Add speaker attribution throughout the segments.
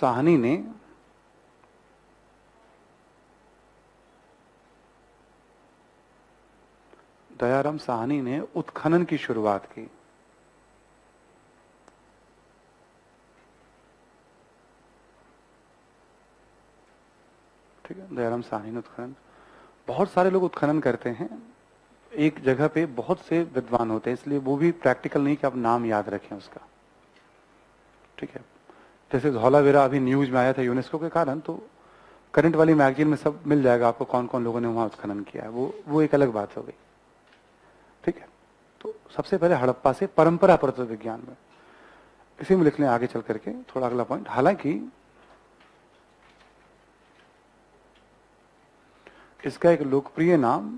Speaker 1: साहनी ने उत्खनन की शुरुआत की। ठीक है, दयाराम साहनी ने उत्खनन, बहुत सारे लोग उत्खनन करते हैं एक जगह पे, बहुत से विद्वान होते हैं, इसलिए वो भी प्रैक्टिकल नहीं कि आप नाम याद रखें उसका। ठीक है, जैसे धौलावीरा अभी न्यूज में आया था यूनेस्को के कारण, तो करंट वाली मैगजीन में सब मिल जाएगा आपको कौन कौन लोगों ने वहां उत्खनन किया है, वो एक अलग बात हो गई। ठीक है, तो सबसे पहले हड़प्पा से परंपरा परत्व विज्ञान में, इसी में लिख लें आगे चल करके थोड़ा अगला पॉइंट। हालांकि इसका एक लोकप्रिय नाम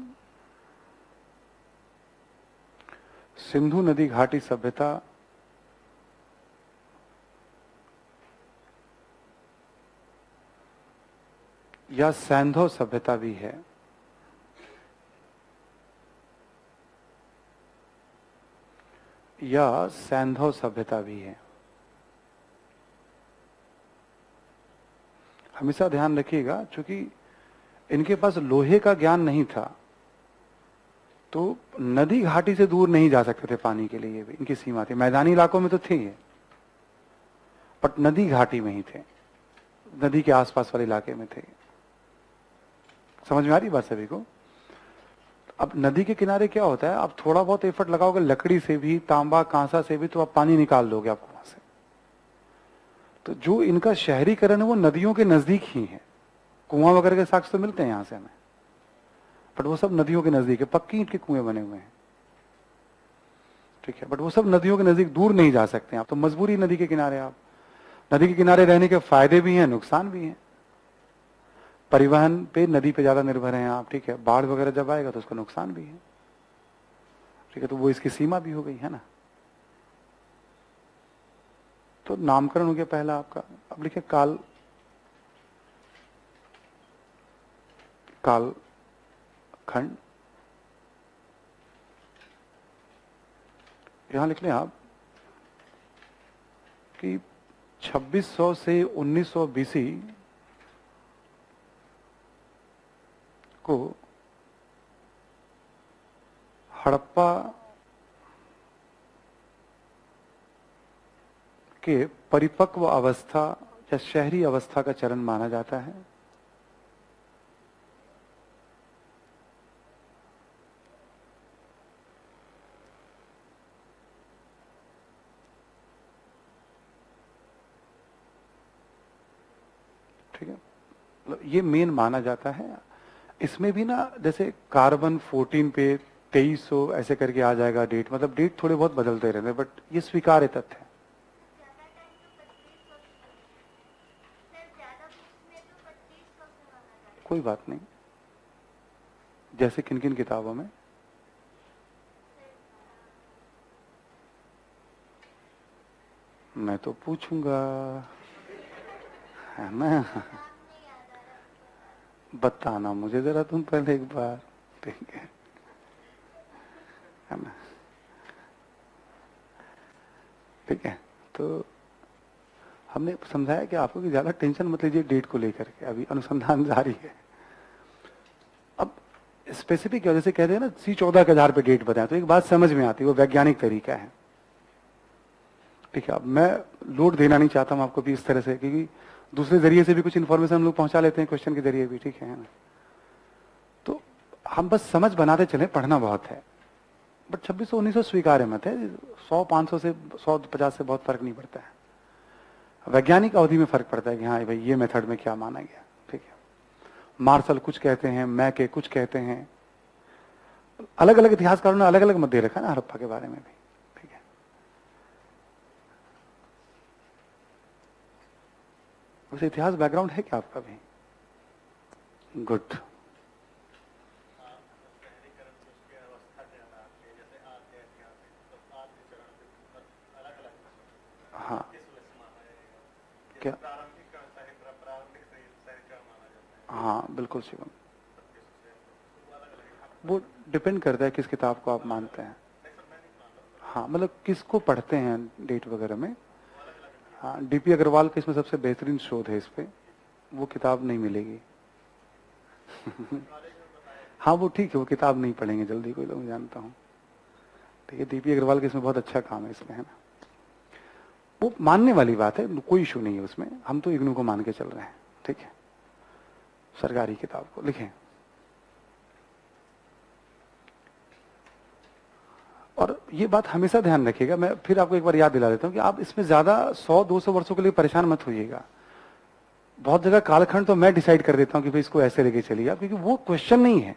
Speaker 1: सिंधु नदी घाटी सभ्यता या सैंधव सभ्यता भी है। या सैंधव सभ्यता भी है। हमेशा ध्यान रखिएगा, क्योंकि इनके पास लोहे का ज्ञान नहीं था, तो नदी घाटी से दूर नहीं जा सकते थे पानी के लिए, भी इनकी सीमा थी। मैदानी इलाकों में तो थे ये, बट नदी घाटी में ही थे, नदी के आसपास वाले इलाके में थे। समझ में आ रही बात सभी को? अब नदी के किनारे क्या होता है, आप थोड़ा बहुत एफर्ट लगाओगे लकड़ी से भी, तांबा कांसा से भी, तो आप पानी निकाल दोगे आपको वहां से। तो जो इनका शहरीकरण है वो नदियों के नजदीक ही है। कुआं वगैरह के साक्ष्य तो मिलते हैं यहां से हमें, बट वो सब नदियों के नजदीक है, पक्की ईंट के कुएं बने हुए हैं। ठीक है, बट वो सब नदियों के नजदीक दूर नहीं जा सकते आप, तो मजबूरी नदी के किनारे। आप नदी के किनारे रहने के फायदे भी हैं, नुकसान भी हैं। परिवहन पे नदी पे ज्यादा निर्भर हैं आप। ठीक है, बाढ़ वगैरह जब आएगा तो उसका नुकसान भी है। ठीक है, तो वो इसकी सीमा भी हो गई है ना। तो नामकरण हो गया पहला आपका। अब लिखे काल खंड। यहां लिख लें आप कि 2600 से 1900 बीसी को हड़प्पा के परिपक्व अवस्था या शहरी अवस्था का चरण माना जाता है। ठीक है, मतलब ये मेन माना जाता है। इसमें भी ना जैसे कार्बन 14 पे 2300 ऐसे करके आ जाएगा डेट, मतलब डेट थोड़े बहुत बदलते रहते हैं, बट ये स्वीकार्य तथ्य है। कोई बात नहीं, जैसे किन किन किताबों में? मैं तो पूछूंगा, है ना? बताना मुझे जरा तुम पहले एक बार। ठीक है ना? ठीक है, तो हमने समझाया कि आपको कि ज्यादा टेंशन मत लीजिए डेट को लेकर के, अभी अनुसंधान जारी है। अब स्पेसिफिक वजह से कहते हैं ना C14 के आधार पे डेट बताएं, तो एक बात समझ में आती है, वो वैज्ञानिक तरीका है। ठीक है, अब मैं लोड देना नहीं चाहता हूं आपको भी इस तरह से, क्योंकि दूसरे जरिए से भी कुछ इन्फॉर्मेशन हम लोग पहुंचा लेते हैं क्वेश्चन के जरिए भी। ठीक है ना? तो हम बस समझ बनाते चले, पढ़ना बहुत है। बट 2600 1900 स्वीकार्य मत है। 100 500 से 150 से बहुत फर्क नहीं पड़ता है। वैज्ञानिक अवधि में फर्क पड़ता है कि हाँ भाई ये मेथड में क्या माना गया। ठीक है, मार्शल कुछ कहते हैं, मैके कुछ कहते हैं, अलग अलग इतिहासकारों ने अलग अलग मत दे रखा है ना हड़प्पा के बारे में भी। ठीक है, वैसे इतिहास बैकग्राउंड है क्या आपका भी? गुड। हाँ, क्या? हाँ बिल्कुल शिवम, वो डिपेंड करता है किस किताब को आप मानते हैं। हाँ, मतलब किसको पढ़ते हैं डेट वगैरह में। हाँ, डीपी अग्रवाल का इसमें सबसे बेहतरीन शोध है इस पे, वो किताब नहीं मिलेगी। हाँ वो ठीक है, वो किताब नहीं पढ़ेंगे जल्दी कोई लोग, जानता हूँ। ठीक है, डीपी अग्रवाल का इसमें बहुत अच्छा काम है इसमें, है ना। वो मानने वाली बात है, कोई इशू नहीं है उसमें, हम तो इग्नू को मान के चल रहे हैं। ठीक है, सरकारी किताब को लिखें। और ये बात हमेशा ध्यान रखिएगा, मैं फिर आपको एक बार याद दिला देता हूँ कि आप इसमें ज्यादा 100-200 वर्षों के लिए परेशान मत होइएगा। बहुत जगह कालखंड तो मैं डिसाइड कर देता हूँ कि भाई इसको ऐसे लेके चलिए आप, क्योंकि वो क्वेश्चन नहीं है।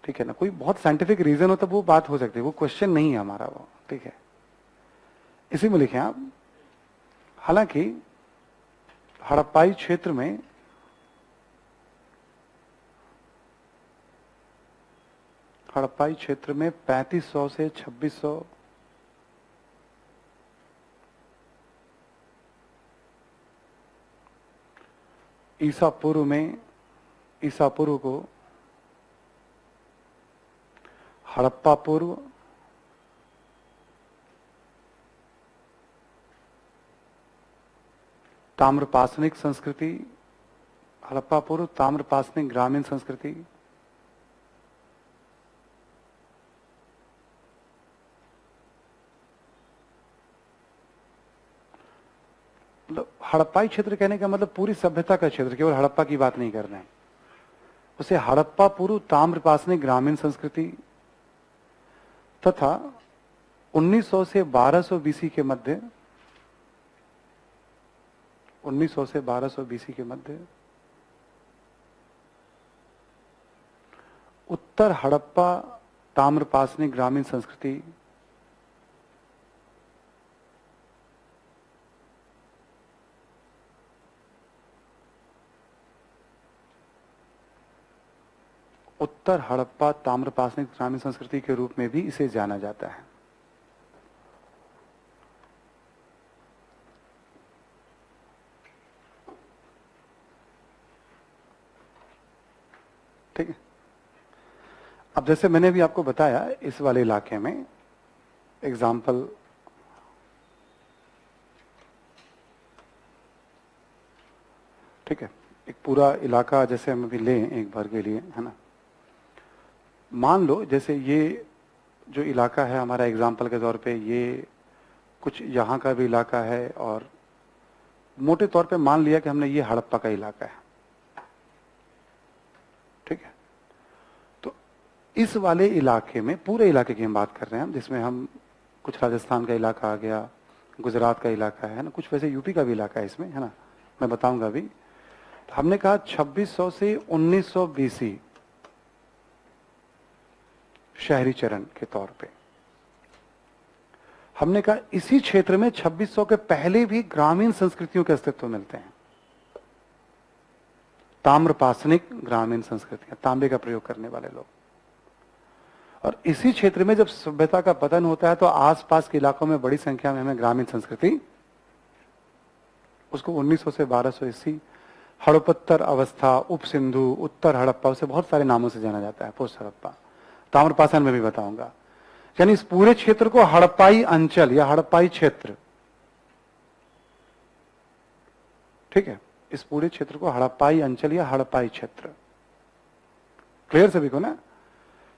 Speaker 1: ठीक है ना, कोई बहुत साइंटिफिक रीजन हो तब वो बात हो सकती है, वो क्वेश्चन नहीं है हमारा वो। ठीक है, इसी में लिखें आप। हालांकि हड़प्पाई क्षेत्र में हड़प्पाई क्षेत्र में 3500 से 2600 ईसा पूर्व को हड़प्पा पूर्व, ताम्रपाषाणिक संस्कृति, हड़प्पा पूर्व ताम्रपाषाणिक ग्रामीण संस्कृति, मतलब हड़प्पाई क्षेत्र कहने का मतलब पूरी सभ्यता का क्षेत्र, केवल हड़प्पा की बात नहीं कर रहे हैं। उसे हड़प्पा पूर्व ताम्रपाषाणिक ग्रामीण संस्कृति तथा 1900 से 1200 बीसी के मध्य 1900 से 1200 बीसी के मध्य उत्तर हड़प्पा ताम्रपाषाणिक ग्रामीण संस्कृति उत्तर हड़प्पा ताम्रपाषाणिक ग्रामीण संस्कृति के रूप में भी इसे जाना जाता है। ठीक है, अब जैसे मैंने भी आपको बताया इस वाले इलाके में एग्जाम्पल, ठीक है, एक पूरा इलाका जैसे हम अभी लें एक बार के लिए, है ना। मान लो जैसे ये जो इलाका है हमारा एग्जाम्पल के तौर पे, ये कुछ यहाँ का भी इलाका है, और मोटे तौर पे मान लिया कि हमने ये हड़प्पा का इलाका है। ठीक है, तो इस वाले इलाके में, पूरे इलाके की हम बात कर रहे हैं, जिसमें हम कुछ राजस्थान का इलाका आ गया, गुजरात का इलाका है ना, कुछ वैसे यूपी का भी इलाका है इसमें, है ना, मैं बताऊंगा अभी। तो हमने कहा 2600 से 1900 बीसी शहरी चरण के तौर पे। हमने कहा इसी क्षेत्र में 2600 के पहले भी ग्रामीण संस्कृतियों के अस्तित्व मिलते हैं, ताम्रपाषाणिक ग्रामीण संस्कृतियां, तांबे का प्रयोग करने वाले लोग। और इसी क्षेत्र में जब सभ्यता का पतन होता है तो आसपास के इलाकों में बड़ी संख्या में हमें ग्रामीण संस्कृति, उसको 1900 से 1200 ईस्वी हड़प्पोत्तर अवस्था, उप सिंधु, उत्तर हड़प्पा, उसे बहुत सारे नामों से जाना जाता है, पोस्ट हड़प्पा, ताम्रपाषाण में भी बताऊंगा। यानी इस पूरे क्षेत्र को हड़प्पाई अंचल या हड़प्पाई क्षेत्र, ठीक है, इस पूरे क्षेत्र को हड़प्पाई अंचल या हड़प्पाई क्षेत्र, क्लियर सभी को ना।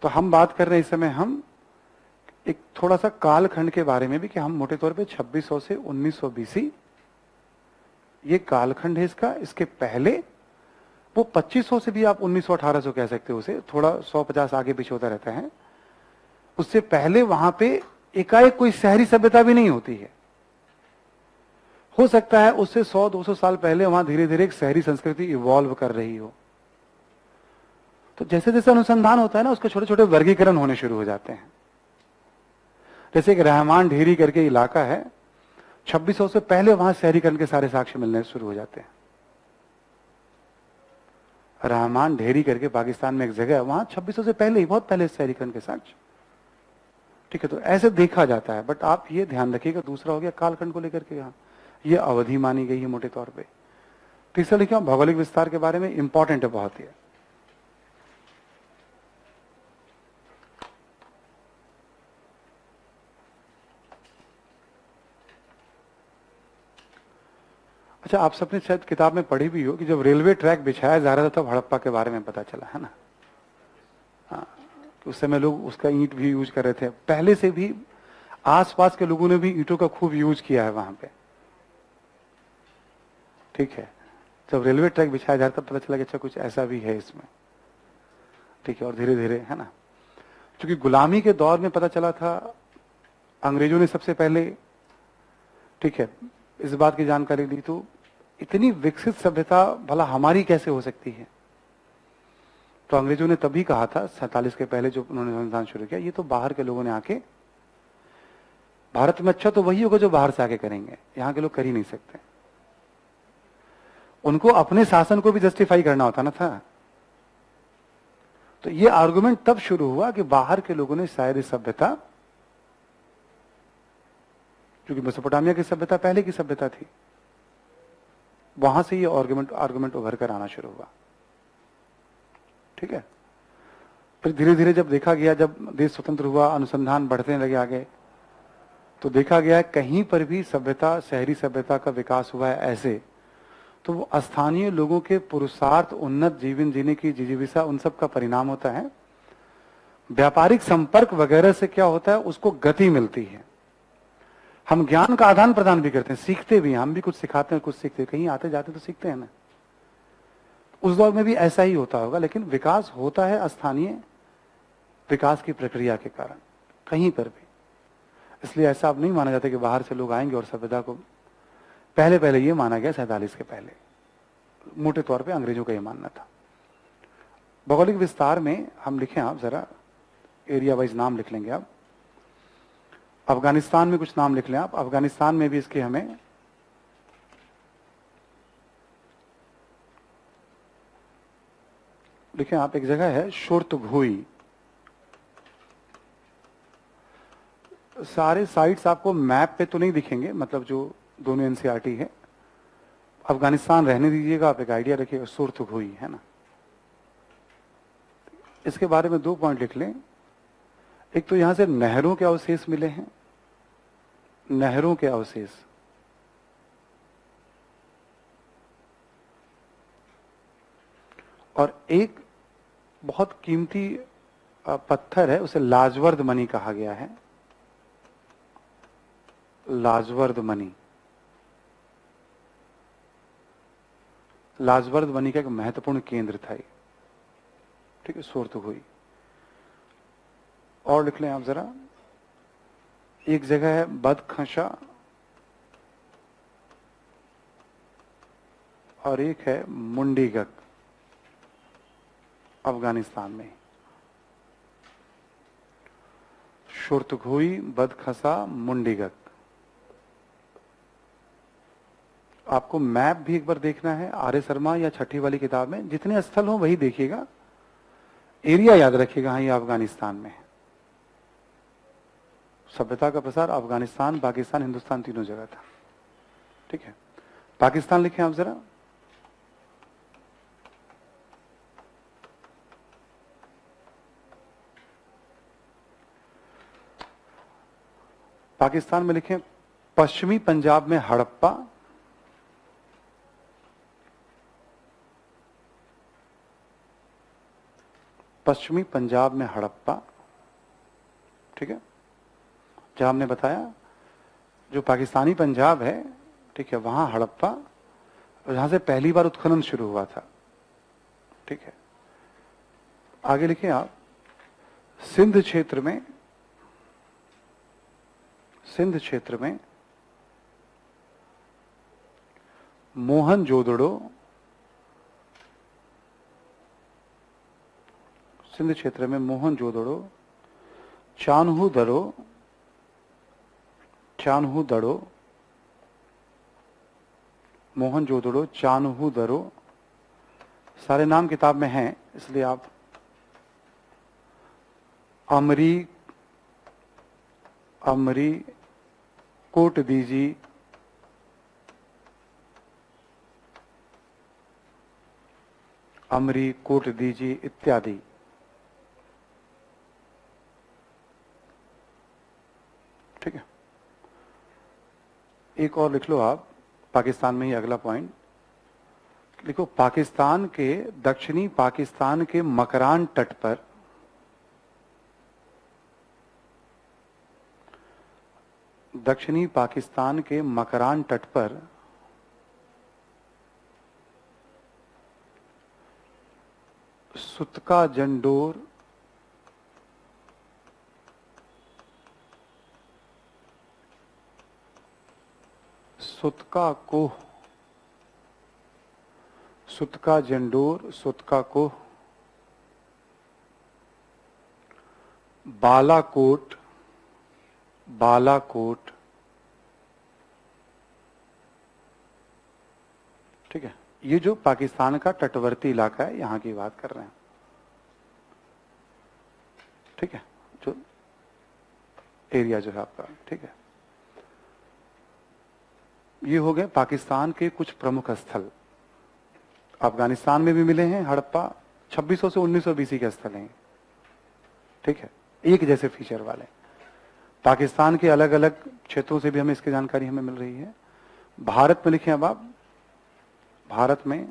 Speaker 1: तो हम बात कर रहे हैं इस समय हम एक थोड़ा सा कालखंड के बारे में भी, कि हम मोटे तौर पे 2600 से 1900 बीसी ये कालखंड है इसका। इसके पहले वो 2500 से भी आप 1900-1800 कह सकते हो उसे, थोड़ा 100-50 आगे पीछे होता रहता है। उससे पहले वहां पे एकाएक कोई शहरी सभ्यता भी नहीं होती है। हो सकता है उससे 100-200 साल पहले वहां धीरे धीरे एक शहरी संस्कृति इवॉल्व कर रही हो। तो जैसे जैसे अनुसंधान होता है ना, उसके छोटे छोटे वर्गीकरण होने शुरू हो जाते हैं। जैसे एक रहमान ढेरी करके इलाका है, 2600 से पहले वहां शहरीकरण के सारे साक्ष्य मिलने शुरू हो जाते हैं। रहमान ढेरी करके पाकिस्तान में एक जगह है, वहां 2600 से पहले ही, बहुत पहले शहरीकरण के साक्ष्य। ठीक है, तो ऐसे देखा जाता है। बट आप ये ध्यान रखिएगा, दूसरा हो गया कालखंड को लेकर के, यहाँ ये अवधि मानी गई है मोटे तौर पे। तीसरा लिखा भौगोलिक विस्तार के बारे में, इंपॉर्टेंट है बहुत ही। अच्छा, आप सबने शायद किताब में पढ़ी भी हो कि जब रेलवे ट्रैक बिछाया जा रहा था तब हड़प्पा के बारे में पता चला, है ना। हाँ, उस समय लोग उसका ईंट भी यूज कर रहे थे, पहले से भी आसपास के लोगों ने भी ईंटों का खूब यूज किया है वहां पे। ठीक है, जब रेलवे ट्रैक बिछाया जा रहा था पता चला कि अच्छा कुछ ऐसा भी है इसमें। ठीक है, और धीरे धीरे, है ना, क्योंकि गुलामी के दौर में पता चला था, अंग्रेजों ने सबसे पहले, ठीक है, इस बात की जानकारी ली, तो इतनी विकसित सभ्यता भला हमारी कैसे हो सकती है। तो अंग्रेजों ने तभी कहा था 47 के पहले जो उन्होंने अनुसंधान शुरू किया, ये तो बाहर के लोगों ने आके, भारत में अच्छा तो वही होगा जो बाहर से आके करेंगे, यहां के लोग कर ही नहीं सकते। उनको अपने शासन को भी जस्टिफाई करना होता ना था। तो ये आर्गुमेंट तब शुरू हुआ कि बाहर के लोगों ने शायद इस सभ्यता, क्योंकि मेसोपोटामिया की सभ्यता पहले की सभ्यता थी, वहां से ये आर्गुमेंट उभर कर आना शुरू हुआ। ठीक है, फिर धीरे धीरे जब देखा गया, जब देश स्वतंत्र हुआ, अनुसंधान बढ़ने लगे आगे, तो देखा गया कहीं पर भी सभ्यता, शहरी सभ्यता का विकास हुआ है ऐसे, तो वो स्थानीय लोगों के पुरुषार्थ, उन्नत जीवन जीने की जिजीविका, उन सब का परिणाम होता है। व्यापारिक संपर्क वगैरह से क्या होता है, उसको गति मिलती है। हम ज्ञान का आदान प्रदान भी करते हैं, सीखते भी हैं, हम भी कुछ सिखाते हैं, कुछ सीखते हैं, कहीं आते जाते तो सीखते हैं ना। उस दौर में भी ऐसा ही होता होगा, लेकिन विकास होता है स्थानीय विकास की प्रक्रिया के कारण कहीं पर भी। इसलिए ऐसा अब नहीं माना जाता कि बाहर से लोग आएंगे और सभ्यता को, पहले पहले ये माना गया 47 के पहले, मोटे तौर पे अंग्रेजों का ये मानना था। भौगोलिक विस्तार में हम लिखें, आप जरा एरिया वाइज नाम लिख लेंगे। आप अफगानिस्तान में कुछ नाम लिख लें, आप अफगानिस्तान में भी इसके हमें लिखें। आप एक जगह है शोर्तघोई, सारे साइट्स आपको मैप पे तो नहीं दिखेंगे, मतलब जो दोनों एनसीईआरटी है। अफगानिस्तान रहने दीजिएगा, आप एक आइडिया रखिएगा, शोर्तघोई, है ना। इसके बारे में 2 पॉइंट लिख लें। एक तो यहां से नहरों के अवशेष मिले हैं, नहरों के अवशेष, और एक बहुत कीमती पत्थर है, उसे लाजवर्द मणि कहा गया है, लाजवर्द मणि। लाजवर्द मणि का एक महत्वपूर्ण केंद्र था ये। ठीक है, शोर्तघोई। और लिख लें आप जरा, एक जगह है बदखशा और एक है मुंडीगक, अफगानिस्तान में। शोर्तघोई, बदखसा, मुंडीगक। आपको मैप भी एक बार देखना है, आर्य शर्मा या छठी वाली किताब में जितने स्थल हो वही देखिएगा, एरिया याद रखिएगा। हाँ, ये अफगानिस्तान में है। सभ्यता का प्रसार अफगानिस्तान, पाकिस्तान, हिंदुस्तान तीनों जगह था। ठीक है, पाकिस्तान लिखें आप जरा। पाकिस्तान में लिखें पश्चिमी पंजाब में हड़प्पा, पश्चिमी पंजाब में हड़प्पा। ठीक है, जहां हमने बताया जो पाकिस्तानी पंजाब है, ठीक है, वहां हड़प्पा, जहां से पहली बार उत्खनन शुरू हुआ था। ठीक है, आगे लिखिए आप, सिंध क्षेत्र में, सिंध क्षेत्र में मोहनजोदड़ो, सिंध क्षेत्र में मोहनजोदड़ो, चान्हू दड़ो, चान्हू दड़ो, मोहनजोदड़ो, चान्हू दड़ो, सारे नाम किताब में हैं, इसलिए आप अमरी, अमरी कोट दीजी, अमरी कोट दीजी इत्यादि। ठीक है, एक और लिख लो आप, पाकिस्तान में ही अगला पॉइंट लिखो। पाकिस्तान के दक्षिणी पाकिस्तान के मकरान तट पर दक्षिणी पाकिस्तान के मकरान तट पर सुतका जंडोर सुतका कोह सुतका जंडोर सुतका कोह बालाकोट बालाकोट, ठीक है। ये जो पाकिस्तान का तटवर्ती इलाका है यहां की बात कर रहे हैं, ठीक है, जो एरिया जो है आपका, ठीक है। ये हो गए पाकिस्तान के कुछ प्रमुख स्थल। अफगानिस्तान में भी मिले हैं हड़प्पा, 2600 से 1900 बीसी के स्थल हैं, ठीक है, एक जैसे फीचर वाले। पाकिस्तान के अलग अलग क्षेत्रों से भी हमें इसकी जानकारी हमें मिल रही है। भारत में लिखे अब आप, भारत में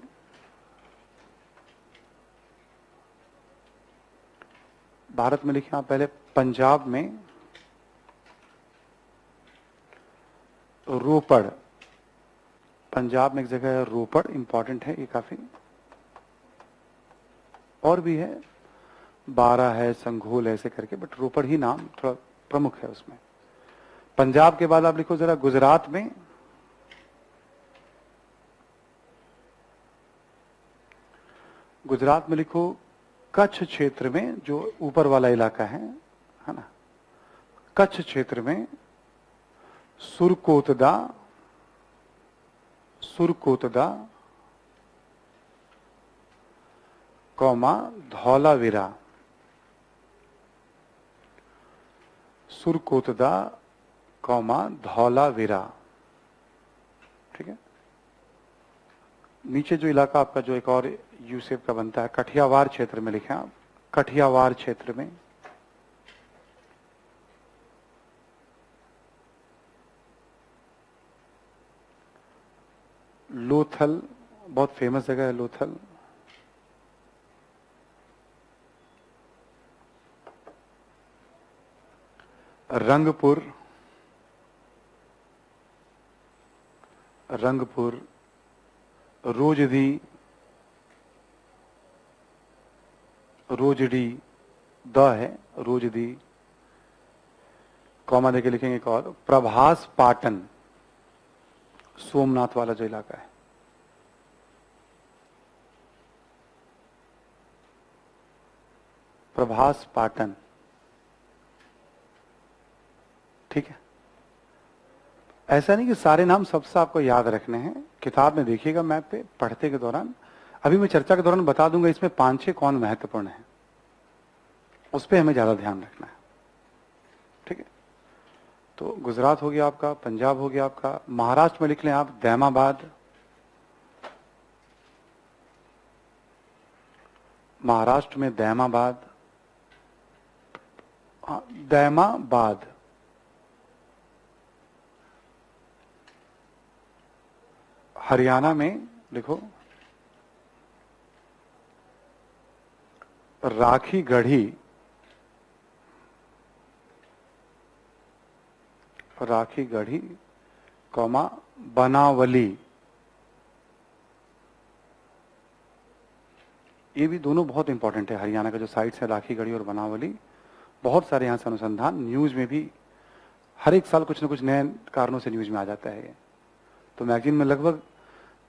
Speaker 1: लिखे आप पहले पंजाब में रोपड़, पंजाब में एक जगह है रोपड़, इंपॉर्टेंट है ये काफी। और भी है, बारा है, संघोल ऐसे करके, बट रोपड़ ही नाम थोड़ा प्रमुख है उसमें। पंजाब के बाद आप लिखो जरा गुजरात में लिखो कच्छ क्षेत्र में, जो ऊपर वाला इलाका है ना, कच्छ क्षेत्र में सुरकोतदा कौमा धौलावीरा, सुरकोतदा कौमा धौलावीरा, ठीक है। नीचे जो इलाका आपका जो एक और यू शेप का बनता है, कठियावाड़ क्षेत्र में लिखे आप, कठियावाड़ क्षेत्र में लोथल, बहुत फेमस जगह है लोथल, रंगपुर रोजदी द है, रोजदी कॉमा देके लिखेंगे एक और, प्रभास पाटन, सोमनाथ वाला जो इलाका है, प्रभास पाटन, ठीक है। ऐसा नहीं कि सारे नाम सबसे आपको याद रखने हैं, किताब में देखिएगा मैप पे पढ़ते के दौरान, अभी मैं चर्चा के दौरान बता दूंगा इसमें 5-6 कौन महत्वपूर्ण है, उस पर हमें ज्यादा ध्यान रखना है, ठीक है। तो गुजरात हो गया आपका, पंजाब हो गया आपका, महाराष्ट्र में लिख लें आप दैमाबाद, महाराष्ट्र में दैमाबाद, दैमाबाद, हरियाणा में लिखो राखी गढ़ी, कौमा बनावली, ये भी दोनों बहुत इंपॉर्टेंट है। हरियाणा का जो साइट्स है राखी गढ़ी और बनावली, बहुत सारे यहाँ से अनुसंधान न्यूज में भी हर एक साल कुछ न कुछ नए कारणों से न्यूज में आ जाता है ये। तो मैगजीन में लगभग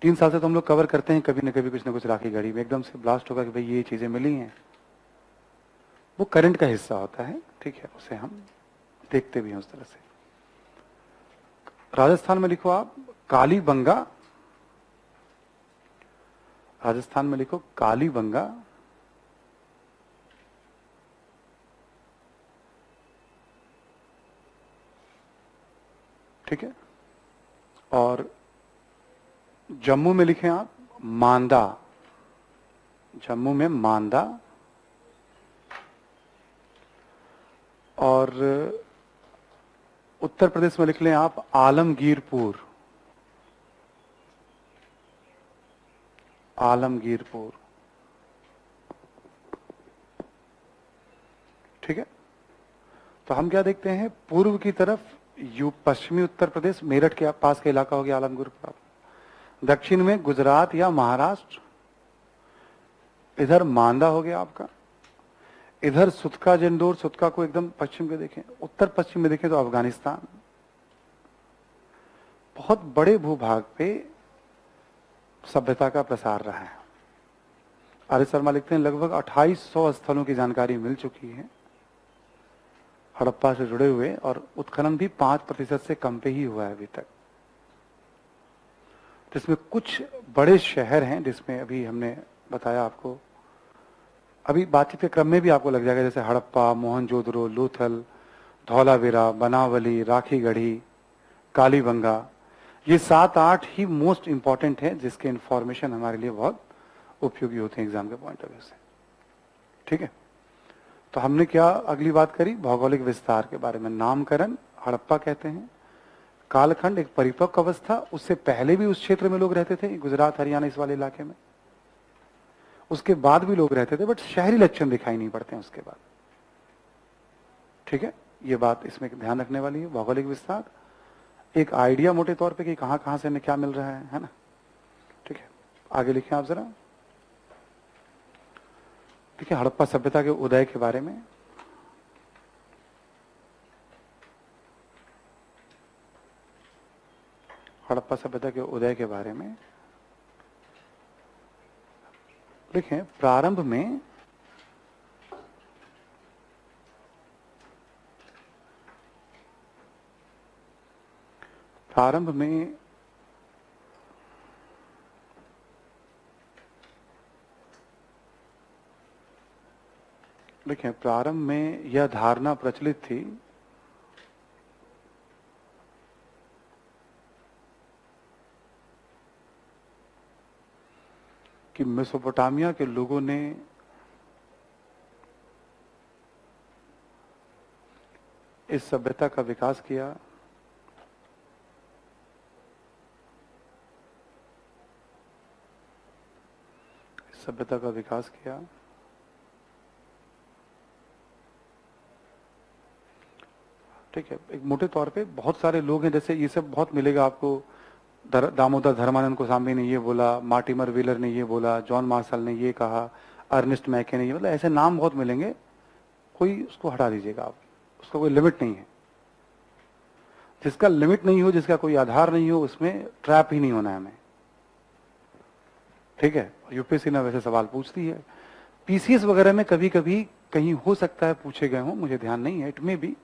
Speaker 1: 3 साल से तो हम लोग कवर करते हैं, कभी न कभी कुछ न कुछ राखी गढ़ी में एकदम से ब्लास्ट होगा कि भाई ये चीजें मिली हैं, वो करंट का हिस्सा होता है, ठीक है, उसे हम देखते भी हैं उस तरह से। राजस्थान में लिखो आप कालीबंगा, राजस्थान में लिखो कालीबंगा, ठीक है। और जम्मू में लिखें आप मांदा, जम्मू में मांदा, और उत्तर प्रदेश में लिख लें आप आलमगीरपुर, आलमगीरपुर, ठीक है। तो हम क्या देखते हैं, पूर्व की तरफ पश्चिमी उत्तर प्रदेश, मेरठ के पास का इलाका हो गया आलमगीरपुर, दक्षिण में गुजरात या महाराष्ट्र, इधर मांदा हो गया आपका, इधर सुतका जंडोर, सुतका को एकदम पश्चिम के देखें, उत्तर पश्चिम में देखें तो अफगानिस्तान। बहुत बड़े भूभाग पे सभ्यता का प्रसार रहा है। आर्य शर्मा लिखते हैं लगभग 2800 स्थलों की जानकारी मिल चुकी है हड़प्पा से जुड़े हुए, और उत्खनन भी 5% से कम पे ही हुआ है अभी तक। जिसमें कुछ बड़े शहर हैं, जिसमें अभी हमने बताया आपको, अभी बातचीत के क्रम में भी आपको लग जाएगा, जैसे हड़प्पा, मोहनजोदड़ो, लोथल, धौलावीरा, बनावली, राखीगढ़ी, कालीबंगा, ये 7-8 ही मोस्ट इंपॉर्टेंट हैं, जिसके इंफॉर्मेशन हमारे लिए बहुत उपयोगी होते हैं एग्जाम के पॉइंट ऑफ व्यू से, ठीक है। तो हमने क्या अगली बात करी, भौगोलिक विस्तार के बारे में। नामकरण हड़प्पा कहते हैं। कालखंड एक परिपक्व अवस्था, उससे पहले भी उस क्षेत्र में लोग रहते थे, गुजरात हरियाणा इस वाले इलाके में, उसके बाद भी लोग रहते थे, बट शहरी लक्षण दिखाई नहीं पड़ते हैं उसके बाद, ठीक है। ये बात इसमें ध्यान रखने वाली है। भौगोलिक विस्तार एक आइडिया मोटे तौर पे कि कहां कहां से हमें क्या मिल रहा है ना, ठीक है। आगे लिखें आप जरा, ठीक है। हड़प्पा सभ्यता के उदय के बारे में, हड़प्पा सभ्यता के उदय के बारे में लिखें। प्रारंभ में देखें, प्रारंभ में यह धारणा प्रचलित थी कि मेसोपोटामिया के लोगों ने इस सभ्यता का विकास किया, ठीक है। एक मोटे तौर पे बहुत सारे लोग हैं, जैसे ये सब बहुत मिलेगा आपको, दामोदर धर्मानंद गोस्वामी ने ये बोला, मार्टिमर व्हीलर ने ये बोला, जॉन मार्शल ने ये कहा, अर्नेस्ट मैके ने ये, मतलब ऐसे नाम बहुत मिलेंगे, कोई उसको हटा दीजिएगा आप, उसका कोई लिमिट नहीं है। जिसका लिमिट नहीं हो, जिसका कोई आधार नहीं हो, उसमें ट्रैप ही नहीं होना है हमें, ठीक है। यूपीएससी ने वैसे सवाल पूछती है, पीसीएस वगैरह में कभी कभी कहीं हो सकता है पूछे गए हों, मुझे ध्यान नहीं है, इट में भी।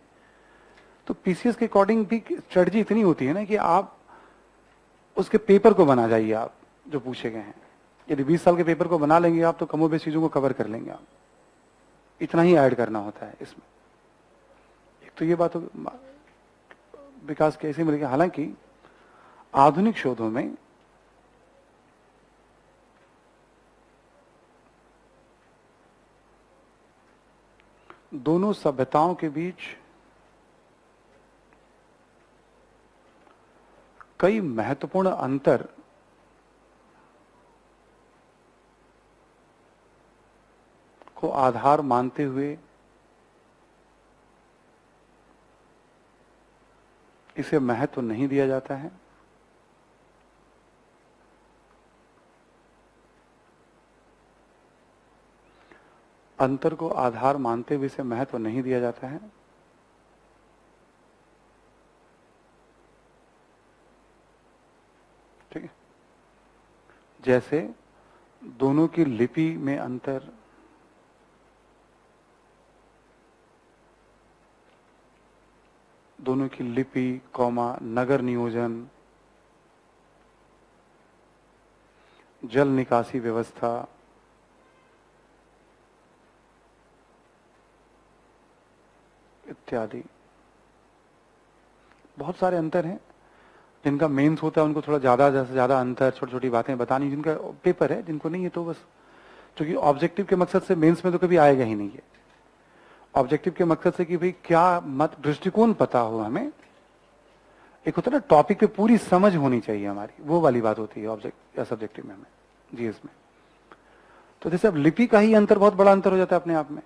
Speaker 1: तो पीसीएस के अकॉर्डिंग भी स्ट्रेटजी इतनी होती है ना कि आप उसके पेपर को बना जाइए, आप जो पूछे गए हैं। यदि 20 साल के पेपर को बना लेंगे आप, तो कमोबेश चीजों को कवर कर लेंगे आप, इतना ही ऐड करना होता है इसमें। एक तो ये बात विकास कैसे मिलेगा, हालांकि आधुनिक शोधों में दोनों सभ्यताओं के बीच कई महत्वपूर्ण अंतर को आधार मानते हुए इसे महत्व नहीं दिया जाता है। अंतर को आधार मानते हुए इसे महत्व नहीं दिया जाता है। ठीक है, जैसे दोनों की लिपि में अंतर, दोनों की लिपि, कौमा, नगर नियोजन, जल निकासी व्यवस्था, इत्यादि बहुत सारे अंतर हैं। जिनका मेंस होता है उनको थोड़ा ज्यादा से ज्यादा अंतर, छोटी छोटी बातें बतानी, जिनका पेपर है, जिनको नहीं है तो बस, क्योंकि ऑब्जेक्टिव के मकसद से मेंस में तो कभी आएगा ही नहीं है। ऑब्जेक्टिव के मकसद से कि भाई क्या मत दृष्टिकोण पता हो हमें, एक होता है ना टॉपिक पे पूरी समझ होनी चाहिए हमारी, वो वाली बात होती है ऑब्जेक्ट या सब्जेक्टिव में हमें जी इसमें। तो जैसे अब लिपि का ही अंतर, बहुत बड़ा अंतर हो जाता है अपने आप में।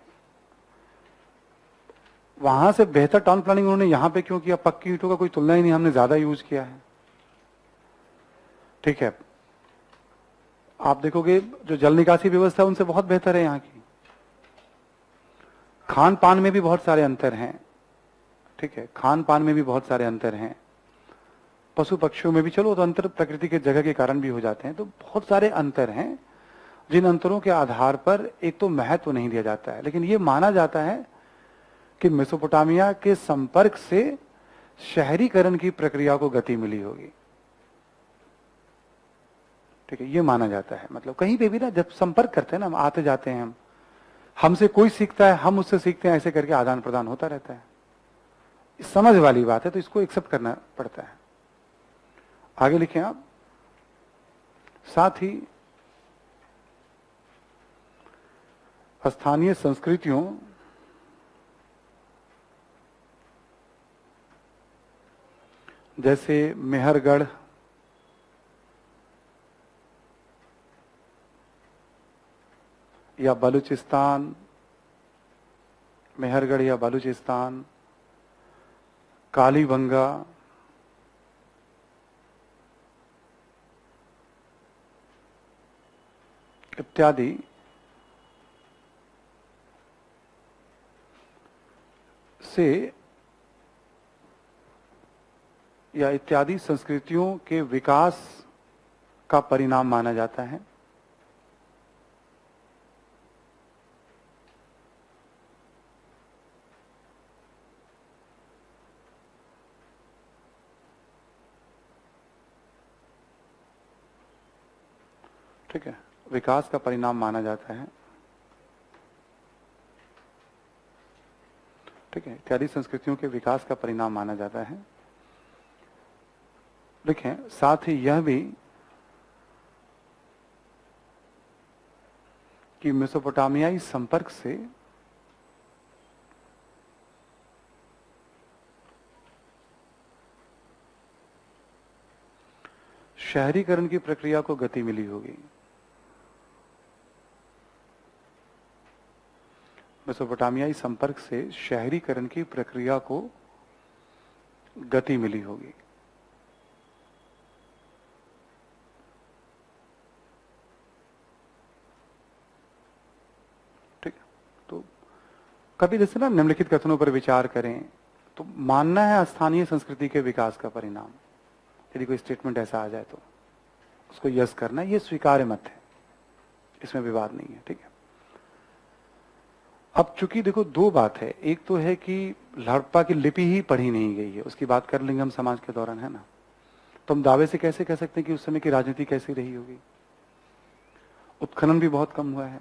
Speaker 1: वहां से बेहतर टाउन प्लानिंग उन्होंने यहां पे क्यों किया? पक्की ईंटों का कोई तुलना ही नहीं, हमने ज्यादा यूज किया है। ठीक है, आप देखोगे जो जल निकासी व्यवस्था है उनसे बहुत बेहतर है यहाँ की। खान पान में भी बहुत सारे अंतर हैं। ठीक है, खान पान में भी बहुत सारे अंतर हैं। पशु पक्षियों में भी, चलो तो अंतर प्रकृति के जगह के कारण भी हो जाते हैं, तो बहुत सारे अंतर हैं जिन अंतरों के आधार पर एक तो महत्व नहीं दिया जाता है, लेकिन ये माना जाता है कि मेसोपोटामिया के संपर्क से शहरीकरण की प्रक्रिया को गति मिली होगी। ठीक है, ये माना जाता है। मतलब कहीं पे भी ना जब संपर्क करते हैं ना, हम आते जाते हैं, हम हमसे कोई सीखता है, हम उससे सीखते हैं, ऐसे करके आदान प्रदान होता रहता है। समझ वाली बात है, तो इसको एक्सेप्ट करना पड़ता है। आगे लिखें आप। साथ ही स्थानीय संस्कृतियों जैसे मेहरगढ़, या बलूचिस्तान, मेहरगढ़ या बलूचिस्तान, कालीबंगा, इत्यादि से, या इत्यादि संस्कृतियों के विकास का परिणाम माना जाता है। ठीक है, विकास का परिणाम माना जाता है। ठीक है, इत्यादि संस्कृतियों के विकास का परिणाम माना जाता है। देखें, साथ ही यह भी कि मेसोपोटामियाई संपर्क से शहरीकरण की प्रक्रिया को गति मिली होगी। मेसोपोटामियाई संपर्क से शहरीकरण की प्रक्रिया को गति मिली होगी। ठीक है, तो कभी जैसे ना निम्नलिखित कथनों पर विचार करें, तो मानना है स्थानीय संस्कृति के विकास का परिणाम। यदि कोई स्टेटमेंट ऐसा आ जाए तो उसको यस करना, ये स्वीकार्य मत है, इसमें विवाद नहीं है। ठीक है, अब चूंकि देखो दो बात है, एक तो है कि हड़प्पा की लिपि ही पढ़ी नहीं गई है, उसकी बात कर लेंगे हम समाज के दौरान, है ना। तो हम दावे से कैसे कह सकते हैं कि उस समय की राजनीति कैसी रही होगी? उत्खनन भी बहुत कम हुआ है,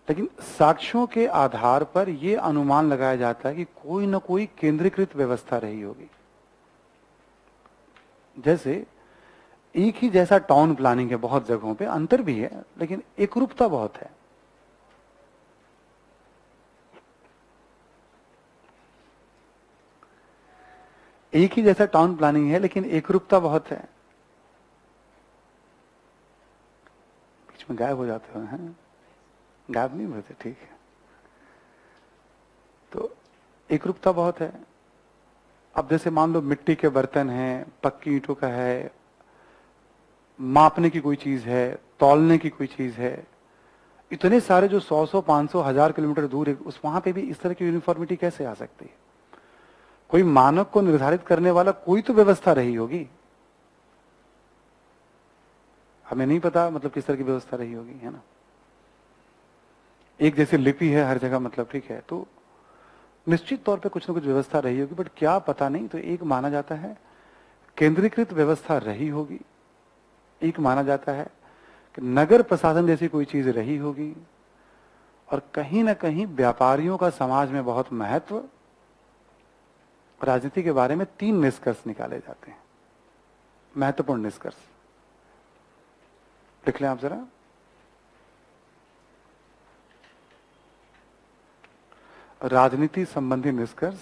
Speaker 1: लेकिन साक्ष्यों के आधार पर यह अनुमान लगाया जाता है कि कोई ना कोई केंद्रीकृत व्यवस्था रही होगी। जैसे एक ही जैसा टाउन प्लानिंग है बहुत जगहों पे, अंतर भी है लेकिन एकरूपता बहुत है। एक ही जैसा टाउन प्लानिंग है लेकिन एकरूपता बहुत है। बीच में गायब हो जाते हो, हैं? गायब नहीं होते, ठीक है। तो एकरूपता बहुत है। अब जैसे मान लो मिट्टी के बर्तन हैं, पक्की ईंटों का है, मापने की कोई चीज है, तौलने की कोई चीज है, इतने सारे जो 100 500 1000 किलोमीटर दूर है, उस वहां पे भी इस तरह की यूनिफॉर्मिटी कैसे आ सकती है? कोई मानक को निर्धारित करने वाला कोई तो व्यवस्था रही होगी। हमें नहीं पता मतलब किस तरह की व्यवस्था रही होगी, है ना। एक जैसी लिपि है हर जगह, मतलब ठीक है, तो निश्चित तौर पे कुछ ना कुछ व्यवस्था रही होगी, बट क्या पता नहीं। तो एक माना जाता है केंद्रीकृत व्यवस्था रही होगी, एक माना जाता है कि नगर प्रशासन जैसी कोई चीज रही होगी, और कहीं ना कहीं व्यापारियों का समाज में बहुत महत्व। राजनीति के बारे में 3 निष्कर्ष निकाले जाते हैं, महत्वपूर्ण निष्कर्ष। लिख लें आप जरा। राजनीति संबंधी निष्कर्ष,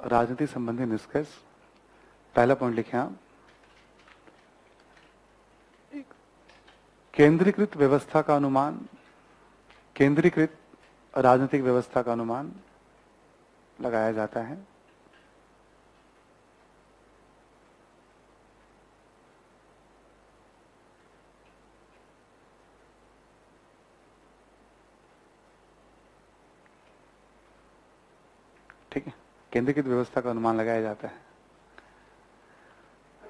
Speaker 1: राजनीति संबंधी निष्कर्ष, पहला पॉइंट लिखे आप, केंद्रीकृत व्यवस्था का अनुमान, केंद्रीकृत राजनीतिक व्यवस्था का अनुमान लगाया जाता है। ठीक है, केंद्रीकृत व्यवस्था का अनुमान लगाया जाता है।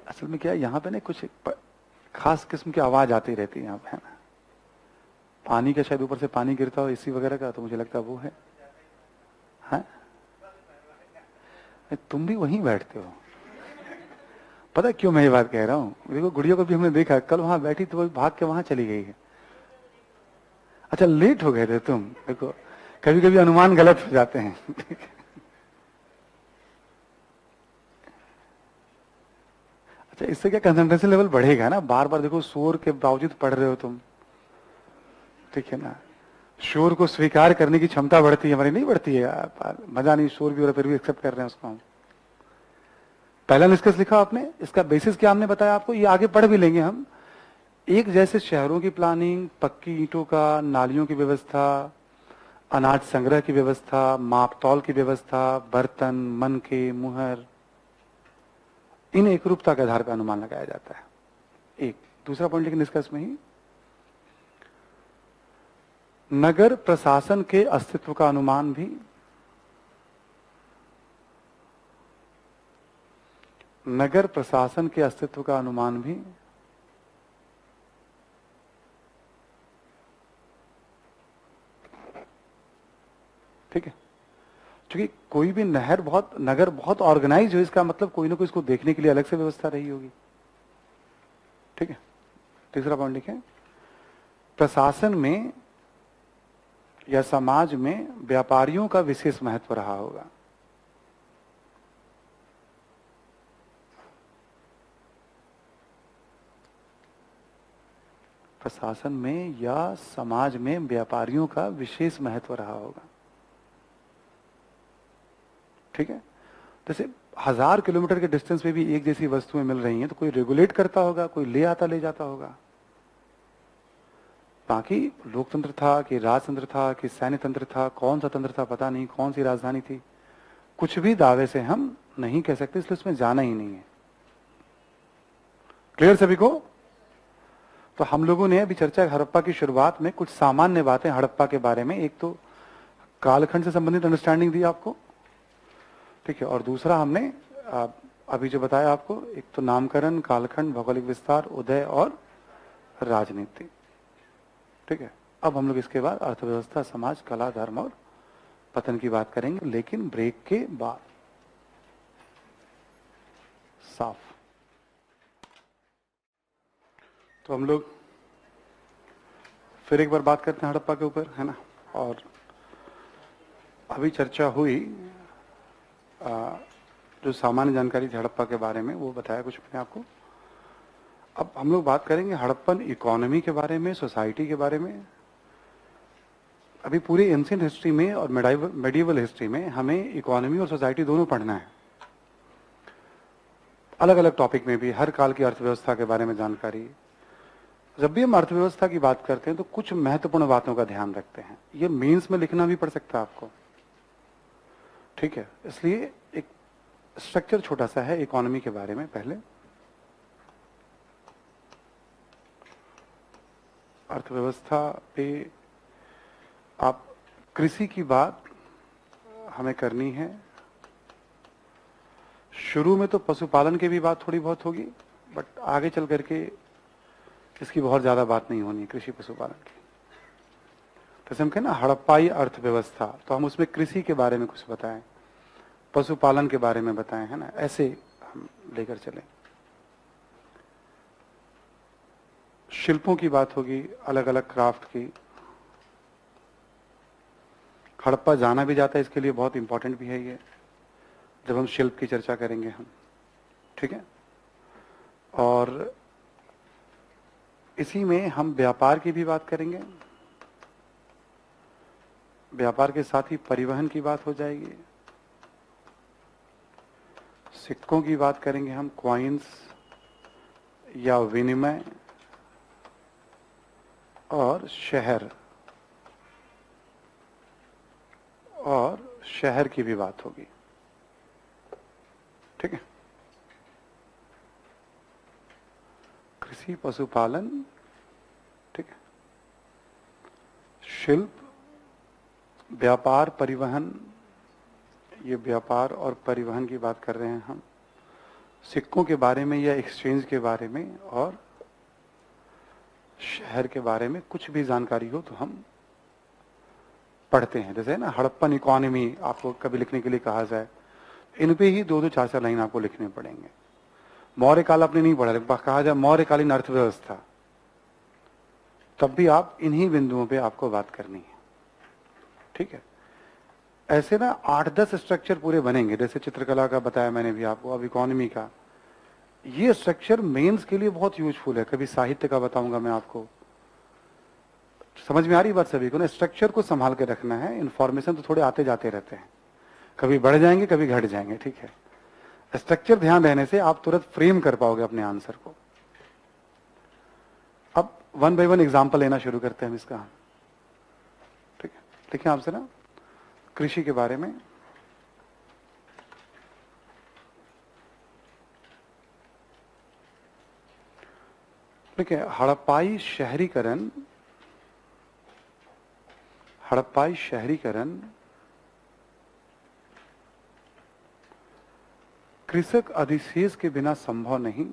Speaker 1: असल में क्या है, यहाँ पे ना कुछ खास किस्म की आवाज आती रहती है यहाँ पे, है ना। पानी का शायद ऊपर से पानी गिरता हो, एसी वगैरह का, तो मुझे लगता है वो है। हाँ, तुम भी वहीं बैठते हो। पता है क्यों मैं ये बात कह रहा हूँ? देखो गुड़िया को भी हमने देखा, कल वहां बैठी तो वो भाग के वहां चली गई है। अच्छा, लेट हो गए थे तुम। देखो कभी कभी अनुमान गलत हो जाते हैं। अच्छा, इससे क्या कंसंट्रेशन लेवल बढ़ेगा ना, बार बार देखो शोर के बावजूद पढ़ रहे हो तुम, ठीक है ना। शोर को स्वीकार करने की क्षमता बढ़ती है, हमारी नहीं बढ़ती है यार। मजा नहीं, शोर भी हो रहा फिर भी एक्सेप्ट कर रहे हैं उसको हम। पहला निष्कर्ष लिखा आपने, इसका बेसिस क्या हमने बताया आपको, ये आगे पढ़ भी लेंगे हम। एक जैसे शहरों की प्लानिंग, पक्की ईंटों का, नालियों की व्यवस्था, अनाज संग्रह की व्यवस्था, माप तौल की व्यवस्था, बर्तन, मनके, मुहर, इन एकरूपता के आधार पर अनुमान लगाया जाता है। एक दूसरा पॉइंट लेकिन निष्कर्ष में ही, नगर प्रशासन के अस्तित्व का अनुमान भी, नगर प्रशासन के अस्तित्व का अनुमान भी ठीक है। क्योंकि कोई भी नगर बहुत ऑर्गेनाइज हो, इसका मतलब कोई ना कोई इसको देखने के लिए अलग से व्यवस्था रही होगी। ठीक है, तीसरा पॉइंट लिखें, प्रशासन में या समाज में व्यापारियों का विशेष महत्व रहा होगा। प्रशासन में या समाज में व्यापारियों का विशेष महत्व रहा होगा। ठीक है, जैसे 1000 किलोमीटर के डिस्टेंस पे भी एक जैसी वस्तुएं मिल रही हैं, तो कोई रेगुलेट करता होगा, कोई ले आता ले जाता होगा। बाकी लोकतंत्र था कि राजतंत्र था कि सैन्य तंत्र था, कौन सा तंत्र था पता नहीं, कौन सी राजधानी थी, कुछ भी दावे से हम नहीं कह सकते, इसलिए उसमें जाना ही नहीं है। क्लियर सभी को? तो हम लोगों ने अभी चर्चा हड़प्पा की शुरुआत में कुछ सामान्य बातें हड़प्पा के बारे में, एक तो कालखंड से संबंधित अंडरस्टैंडिंग दी आपको, ठीक है, और दूसरा हमने अभी जो बताया आपको, एक तो नामकरण, कालखंड, भौगोलिक विस्तार, उदय और राजनीति। ठीक है, अब हम लोग इसके बाद अर्थव्यवस्था, समाज, कला, धर्म और पतन की बात करेंगे, लेकिन ब्रेक के बाद। साफ। तो हम लोग फिर एक बार बात करते हैं हड़प्पा के ऊपर, है ना। और अभी चर्चा हुई, जो सामान्य जानकारी थी हड़प्पा के बारे में वो बताया कुछ मैंने आपको। अब हम लोग बात करेंगे हड़प्पन इकोनॉमी के बारे में, सोसाइटी के बारे में। अभी पूरी एंशिएंट हिस्ट्री में और मेडिवल हिस्ट्री में हमें इकोनॉमी और सोसाइटी दोनों पढ़ना है, अलग अलग टॉपिक में भी, हर काल की अर्थव्यवस्था के बारे में जानकारी। जब भी हम अर्थव्यवस्था की बात करते हैं तो कुछ महत्वपूर्ण बातों का ध्यान रखते हैं, ये मेंस में लिखना भी पड़ सकता है आपको, ठीक है। इसलिए एक स्ट्रक्चर छोटा सा है इकोनॉमी के बारे में। पहले अर्थव्यवस्था पे आप कृषि की बात हमें करनी है। शुरू में तो पशुपालन की भी बात थोड़ी बहुत होगी, बट आगे चल करके इसकी बहुत ज्यादा बात नहीं होनी, कृषि पशुपालन की। तो हम कहें ना हड़प्पाई अर्थव्यवस्था, तो हम उसमें कृषि के बारे में कुछ बताएं, पशुपालन के बारे में बताएं, है ना, ऐसे हम लेकर चलें। शिल्पों की बात होगी, अलग अलग क्राफ्ट की। हड़प्पा जाना भी जाता है, इसके लिए बहुत इंपॉर्टेंट भी है ये, जब हम शिल्प की चर्चा करेंगे हम, ठीक है। और इसी में हम व्यापार की भी बात करेंगे, व्यापार के साथ ही परिवहन की बात हो जाएगी, सिक्कों की बात करेंगे हम, क्वाइंस या विनिमय, और शहर, और शहर की भी बात होगी। ठीक है। कृषि, पशुपालन, ठीक है, शिल्प, व्यापार, परिवहन, ये व्यापार और परिवहन की बात कर रहे हैं हम, सिक्कों के बारे में या एक्सचेंज के बारे में, और शहर के बारे में कुछ भी जानकारी हो तो हम पढ़ते हैं। जैसे ना हड़प्पन इकोनॉमी आपको कभी लिखने के लिए कहा जाए, इन पे ही 2-2 4-4 लाइन आपको लिखने पड़ेंगे। मौर्य काल आपने नहीं पढ़ा, कहा जाए मौर्यकालीन अर्थव्यवस्था, तब भी आप इन्हीं बिंदुओं पे आपको बात करनी है। ठीक है। ऐसे ना 8-10 स्ट्रक्चर पूरे बनेंगे, जैसे चित्रकला का बताया मैंने भी आपको, अब इकोनॉमी का। ये स्ट्रक्चर मेंस के लिए बहुत यूजफुल है। कभी साहित्य का बताऊंगा मैं आपको। समझ में आ रही बात सभी को ना? स्ट्रक्चर को संभाल के रखना है। इंफॉर्मेशन तो थोड़े आते जाते रहते हैं, कभी बढ़ जाएंगे कभी घट जाएंगे। ठीक है। स्ट्रक्चर ध्यान रहने से आप तुरंत फ्रेम कर पाओगे अपने आंसर को। अब 1 बाय 1 एग्जाम्पल लेना शुरू करते हैं हम इसका। ठीक है। देखिए आपसे ना कृषि के बारे में, देखिए हड़प्पाई शहरीकरण, हड़प्पाई शहरीकरण कृषक अधिशेष के बिना संभव नहीं।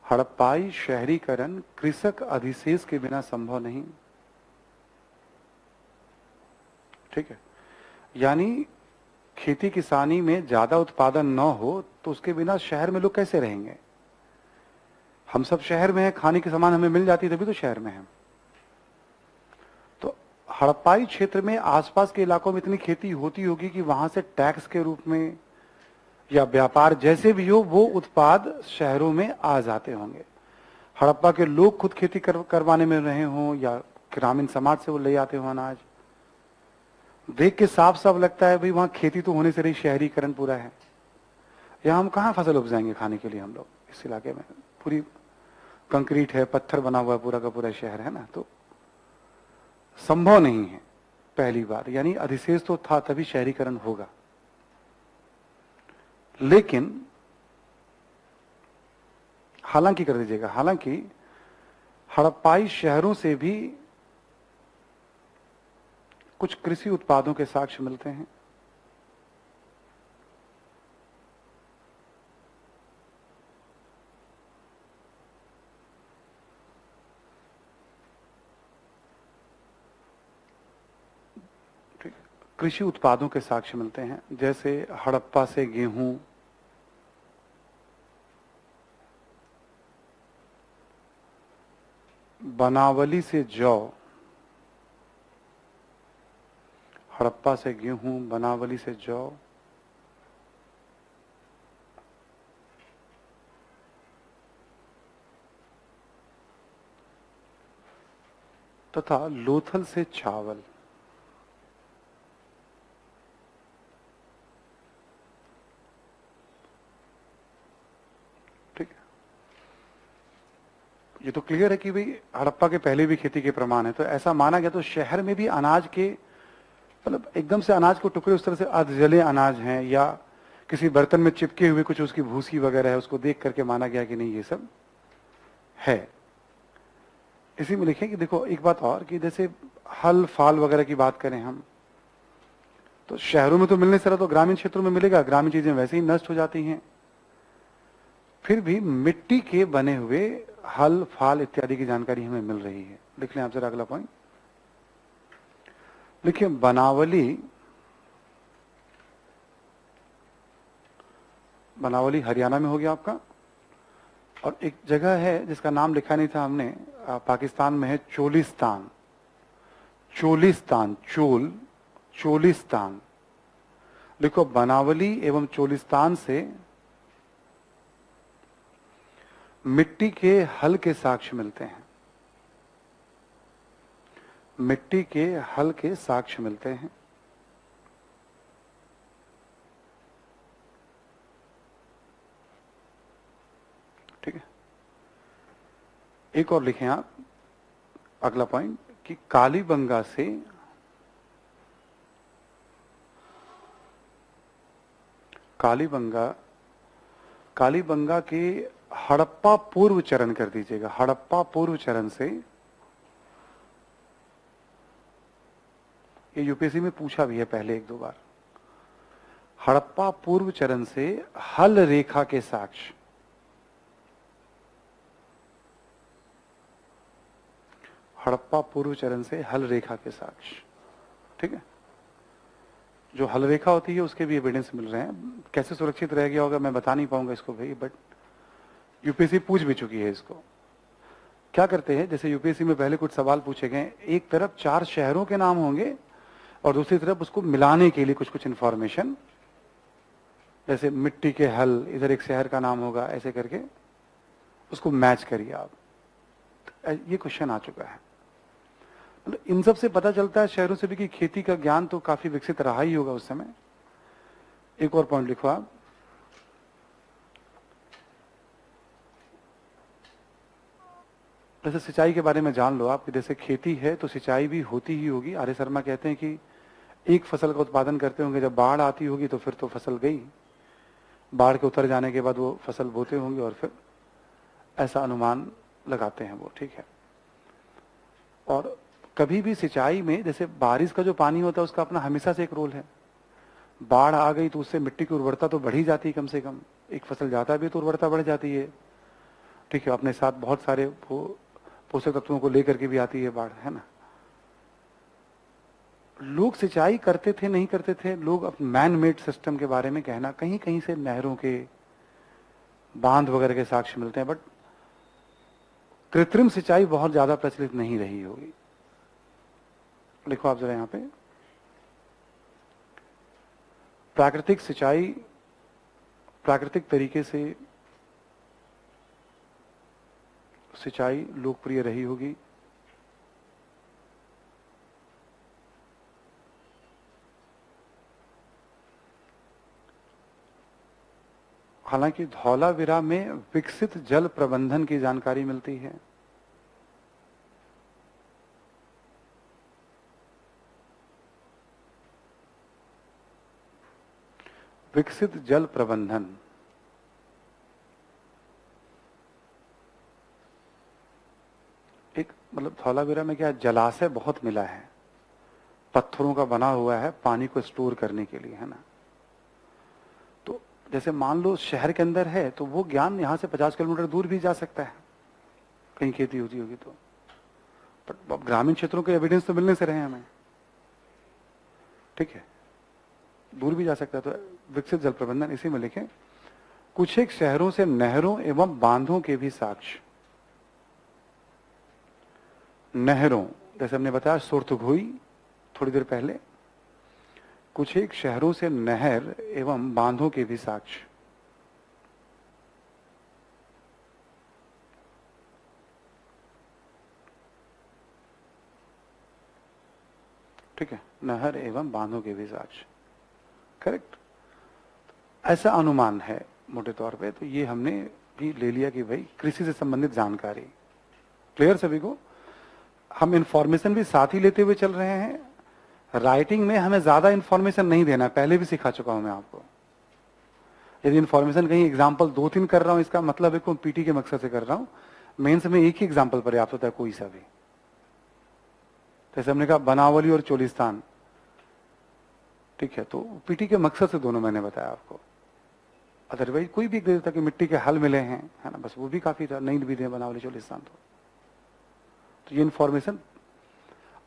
Speaker 1: हड़प्पाई शहरीकरण कृषक अधिशेष के बिना संभव नहीं। ठीक है। यानी खेती किसानी में ज्यादा उत्पादन न हो तो उसके बिना शहर में लोग कैसे रहेंगे? हम सब शहर में हैं, खाने की सामान हमें मिल जाती है तभी तो शहर में है। तो हड़प्पाई क्षेत्र में आसपास के इलाकों में इतनी खेती होती होगी कि वहां से टैक्स के रूप में या व्यापार जैसे भी हो वो उत्पाद शहरों में आ जाते होंगे। हड़प्पा के लोग खुद खेती करवाने में रहे हों या ग्रामीण समाज से वो ले आते हो अनाज। देख के साफ साफ लगता है भाई वहां खेती तो होने से रही, शहरीकरण पूरा है। यहाँ हम कहाँ फसल उपजाएंगे खाने के लिए? हम लोग इस इलाके में पूरी कंक्रीट है, पत्थर बना हुआ पूरा का पूरा शहर है ना, तो संभव नहीं है पहली बार। यानी अधिशेष तो था तभी शहरीकरण होगा। लेकिन हालांकि कर दीजिएगा, हालांकि हड़प्पाई शहरों से भी कुछ कृषि उत्पादों के साक्ष्य मिलते हैं। कृषि उत्पादों के साक्ष्य मिलते हैं, जैसे हड़प्पा से गेहूं, बनावली से जौ, हड़प्पा से गेहूं, बनावली से जौ, तथा लोथल से चावल। ठीक है। ये तो क्लियर है कि भाई हड़प्पा के पहले भी खेती के प्रमाण है, तो ऐसा माना गया। तो शहर में भी अनाज के मतलब एकदम से अनाज को टुकड़े उस तरह से अर्धजले अनाज हैं या किसी बर्तन में चिपके हुए कुछ उसकी भूसी वगैरह है, उसको देख करके माना गया कि नहीं ये सब है। इसी में लिखे कि देखो एक बात और कि जैसे हल फाल वगैरह की बात करें हम, तो शहरों में तो मिलने से रहा, तो ग्रामीण क्षेत्रों में मिलेगा। ग्रामीण चीजें वैसे ही नष्ट हो जाती हैं। फिर भी मिट्टी के बने हुए हल फाल इत्यादि की जानकारी हमें मिल रही है। लिख लें आप जरा अगला पॉइंट। देखिए बनावली, बनावली हरियाणा में हो गया आपका। और एक जगह है जिसका नाम लिखा नहीं था हमने, पाकिस्तान में है, चोलिस्तान। चोलिस्तान, चोलिस्तान। देखो बनावली एवं चोलिस्तान से मिट्टी के हल के साक्ष्य मिलते हैं। मिट्टी के हल के साक्ष्य मिलते हैं। एक और लिखें आप, अगला पॉइंट, कि कालीबंगा से कालीबंगा के हड़प्पा पूर्व चरण कर दीजिएगा। हड़प्पा पूर्व चरण से, ये यूपीएससी में पूछा भी है पहले एक दो बार, हड़प्पा पूर्व चरण से हल रेखा के साक्ष्य, हड़प्पा पूर्व चरण से हल रेखा के साक्ष्य, ठीक है। जो हल रेखा होती है उसके भी एविडेंस मिल रहे हैं। कैसे सुरक्षित रह गया होगा मैं बता नहीं पाऊंगा इसको भाई, बट यूपीएससी पूछ भी चुकी है इसको। क्या करते हैं, जैसे यूपीएससी में पहले कुछ सवाल पूछे गए, एक तरफ 4 शहरों के नाम होंगे और दूसरी तरफ उसको मिलाने के लिए कुछ कुछ इंफॉर्मेशन, जैसे मिट्टी के हल, इधर एक शहर का नाम होगा, ऐसे करके उसको मैच करिए आप। ये क्वेश्चन आ चुका है। इन सब से पता चलता है शहरों से भी कि खेती का ज्ञान तो काफी विकसित रहा ही होगा उस समय। एक और पॉइंट लिखो आप, जैसे सिंचाई के बारे में जान लो आप कि जैसे खेती है तो सिंचाई भी होती ही होगी। आर्य शर्मा कहते हैं कि एक फसल का उत्पादन करते होंगे, जब बाढ़ आती होगी तो फिर तो फसल गई, बाढ़ के उतर जाने के बाद वो फसल बोते होंगे, और फिर ऐसा अनुमान लगाते हैं वो, ठीक है। और कभी भी सिंचाई में जैसे बारिश का जो पानी होता है उसका अपना हमेशा से एक रोल है। बाढ़ आ गई तो उससे मिट्टी की उर्वरता तो बढ़ ही जाती है, कम से कम एक फसल जाता भी तो उर्वरता बढ़ जाती है, ठीक है। अपने साथ बहुत सारे पोषक तत्वों को लेकर के भी आती है बाढ़, है ना। लोग सिंचाई करते थे नहीं करते थे, लोग मैन मेड सिस्टम के बारे में कहना, कहीं कहीं से नहरों के, बांध वगैरह के साक्ष्य मिलते हैं, बट कृत्रिम सिंचाई बहुत ज्यादा प्रचलित नहीं रही होगी। लिखो आप जरा यहां पे, प्राकृतिक सिंचाई, प्राकृतिक तरीके से सिंचाई लोकप्रिय रही होगी। हालांकि धौलावीरा में विकसित जल प्रबंधन की जानकारी मिलती है। विकसित जल प्रबंधन, एक मतलब धौलावीरा में क्या जलाशय बहुत मिला है, पत्थरों का बना हुआ है पानी को स्टोर करने के लिए, है ना। तो जैसे मान लो शहर के अंदर है तो वो ज्ञान यहां से 50 किलोमीटर दूर भी जा सकता है, कहीं खेती होती होगी तो। पर ग्रामीण क्षेत्रों के एविडेंस तो मिलने से रहे हमें, ठीक है, दूर भी जा सकता है। तो विकसित जल प्रबंधन, इसी में लिखें, कुछ एक शहरों से नहरों एवं बांधों के भी साक्ष्य। नहरों, जैसे हमने बताया सुरथुघुई थोड़ी देर पहले, कुछ एक शहरों से नहर एवं बांधों के भी साक्ष्य, ठीक है, नहर एवं बांधों के भी साक्ष्य, करेक्ट। ऐसा अनुमान है मोटे तौर पे। तो ये हमने भी ले लिया कि भाई कृषि से संबंधित जानकारी क्लियर सभी को। हम इंफॉर्मेशन भी साथ ही लेते हुए चल रहे हैं। राइटिंग में हमें ज्यादा इंफॉर्मेशन नहीं देना, पहले भी सिखा चुका हूं मैं आपको। यदि इंफॉर्मेशन कहीं एग्जाम्पल 2-3 कर रहा हूं, इसका मतलब है कि पीटी के मकसद से कर रहा हूं। मेंस में एक ही एग्जाम्पल पर्याप्त होता है, कोई सा भी। जैसे हमने कहा बनावली और चोलिस्तान, ठीक है, तो पीटी के मकसद से दोनों मैंने बताया आपको। अदरवाइज कोई भी देता कि मिट्टी के हल मिले हैं, है ना, बस वो भी काफी था, नहीं भी दे बनावली चोलिस्तान। तो ये इन्फॉर्मेशन,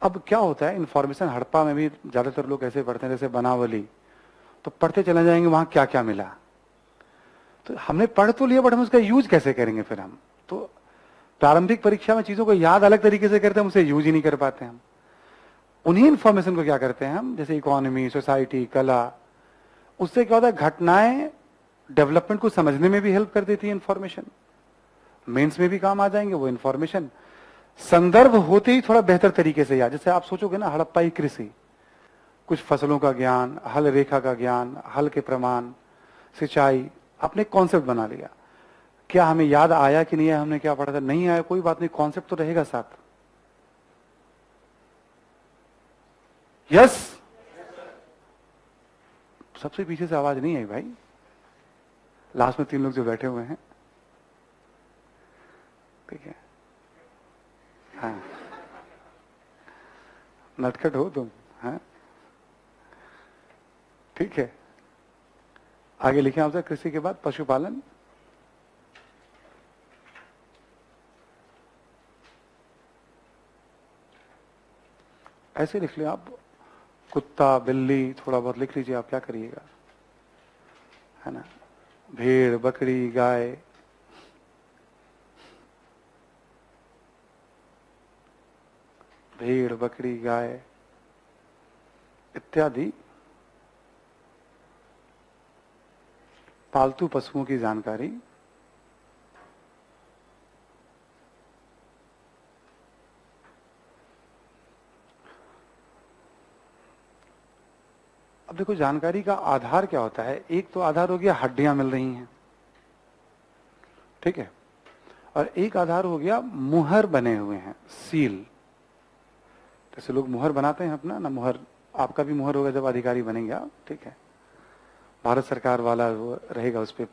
Speaker 1: अब क्या होता है, इन्फॉर्मेशन हड़प्पा में भी ज्यादातर लोग ऐसे पढ़ते हैं, जैसे बनावली, तो पढ़ते चले जाएंगे वहां क्या क्या मिला। तो हमने पढ़ तो लिया, बट हम उसका यूज कैसे करेंगे फिर हम। तो प्रारंभिक परीक्षा में चीजों को याद अलग तरीके से करते हैं, हम उसे यूज ही नहीं कर पाते हम। उन्हीं इन्फॉर्मेशन को क्या करते हैं हम, जैसे इकोनॉमी, सोसाइटी, कला, उससे क्या होता है, घटनाएं डेवलपमेंट को समझने में भी हेल्प कर देती है इन्फॉर्मेशन, मेंस में भी काम आ जाएंगे वो इन्फॉर्मेशन। संदर्भ होते ही थोड़ा बेहतर तरीके से याद, जैसे आप सोचोगे ना हड़प्पाई कृषि, कुछ फसलों का ज्ञान, हल रेखा का ज्ञान, हल के प्रमाण, सिंचाई, आपने कॉन्सेप्ट बना लिया। क्या हमें याद आया कि नहीं आया, हमने क्या पढ़ा था, नहीं आया कोई बात नहीं, कॉन्सेप्ट तो रहेगा साथ। यस। सबसे पीछे से आवाज नहीं आई भाई, लास्ट में 3 लोग जो बैठे हुए हैं, ठीक है। हाँ, नटखट हो तुम। हाँ, ठीक है। आगे लिखे आपसे, कृषि के बाद पशुपालन। ऐसे लिख ले आप, कुत्ता बिल्ली थोड़ा बहुत लिख लीजिए, आप क्या करिएगा, है ना। भेड़ बकरी गाय, भेड़ बकरी गाय इत्यादि पालतू पशुओं की जानकारी। अब देखो, जानकारी का आधार क्या होता है, एक तो आधार हो गया हड्डियां मिल रही हैं, ठीक है, और एक आधार हो गया मुहर बने हुए हैं, सील। जैसे लोग मुहर बनाते हैं अपना ना, मुहर आपका भी मुहर होगा जब अधिकारी बनेंगे आप, ठीक है। भारत सरकार वाला वो रहेगा, उस पर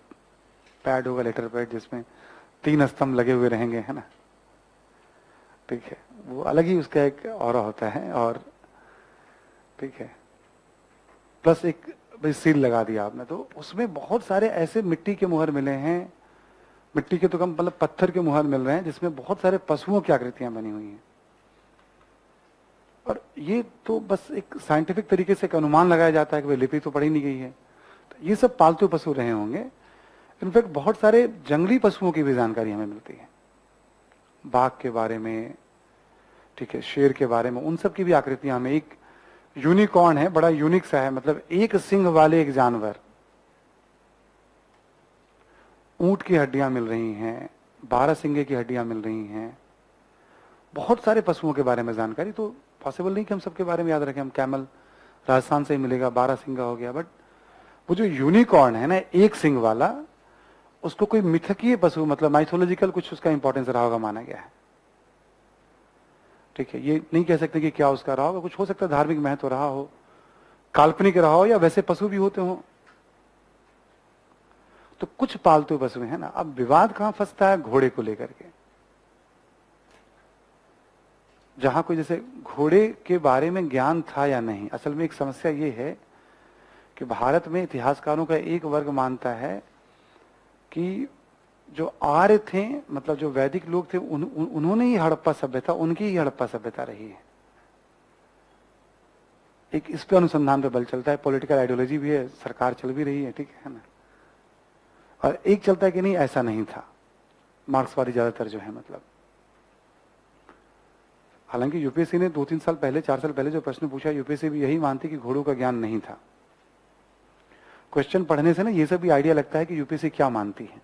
Speaker 1: पैड होगा, लेटर पैड, जिसमें 3 स्तंभ लगे हुए रहेंगे, है ना, ठीक है। वो अलग ही उसका एक ऑरा होता है, और ठीक है, प्लस एक भाई सील लगा दिया आपने, तो उसमें बहुत सारे ऐसे मिट्टी के मुहर मिले हैं, मिट्टी के तो कम, मतलब पत्थर के मुहर मिल रहे हैं, जिसमें बहुत सारे पशुओं की आकृतियां बनी हुई हैं। और ये तो बस एक साइंटिफिक तरीके से एक अनुमान लगाया जाता है कि भाई लिपि तो पढ़ी नहीं गई है, तो ये सब पालतू पशु रहे होंगे। इनफैक्ट बहुत सारे जंगली पशुओं की भी जानकारी हमें मिलती है, बाघ के बारे में, ठीक है, शेर के बारे में, उन सब की भी आकृतियां हमें, एक यूनिकॉर्न है, बड़ा यूनिक सा है, मतलब एक सिंह वाले एक जानवर, ऊंट की हड्डियां मिल रही हैं, 12 सिंगे की हड्डियां मिल रही हैं, बहुत सारे पशुओं के बारे में जानकारी। तो पॉसिबल नहीं कि हम सबके बारे में याद रखें, हम कैमल राजस्थान से ही मिलेगा, 12 सिंगा हो गया, बट वो जो यूनिकॉर्न है ना, एक सिंग वाला, उसको कोई मिथकीय पशु, मतलब माइथोलॉजिकल कुछ उसका इंपॉर्टेंस रहा होगा, माना गया है, ठीक है। ये नहीं कह सकते कि क्या उसका रहा होगा, कुछ हो सकता है धार्मिक महत्व रहा हो, काल्पनिक रहा हो, या वैसे पशु भी होते हो। तो कुछ पालतू पशु है ना। अब विवाद कहां फंसता है, घोड़े को लेकर के, जहां कोई जैसे घोड़े के बारे में ज्ञान था या नहीं। असल में एक समस्या ये है कि भारत में इतिहासकारों का एक वर्ग मानता है कि जो आर्य थे, मतलब जो वैदिक लोग थे, उन्होंने ही हड़प्पा सभ्यता, उनकी ही हड़प्पा सभ्यता रही है। एक इस पे अनुसंधान पे बल चलता है, पॉलिटिकल आइडियोलॉजी भी है, सरकार चल भी रही है, ठीक है ना। और एक चलता है कि नहीं, ऐसा नहीं था, मार्क्सवादी ज्यादातर जो है, मतलब हालांकि यूपीएससी ने 2-3 साल पहले, 4 साल पहले जो प्रश्न पूछा, यूपीएससी भी यही मानती कि घोड़ों का ज्ञान नहीं था। क्वेश्चन पढ़ने से ना ये सब भी आइडिया लगता है कि यूपीएससी क्या मानती है।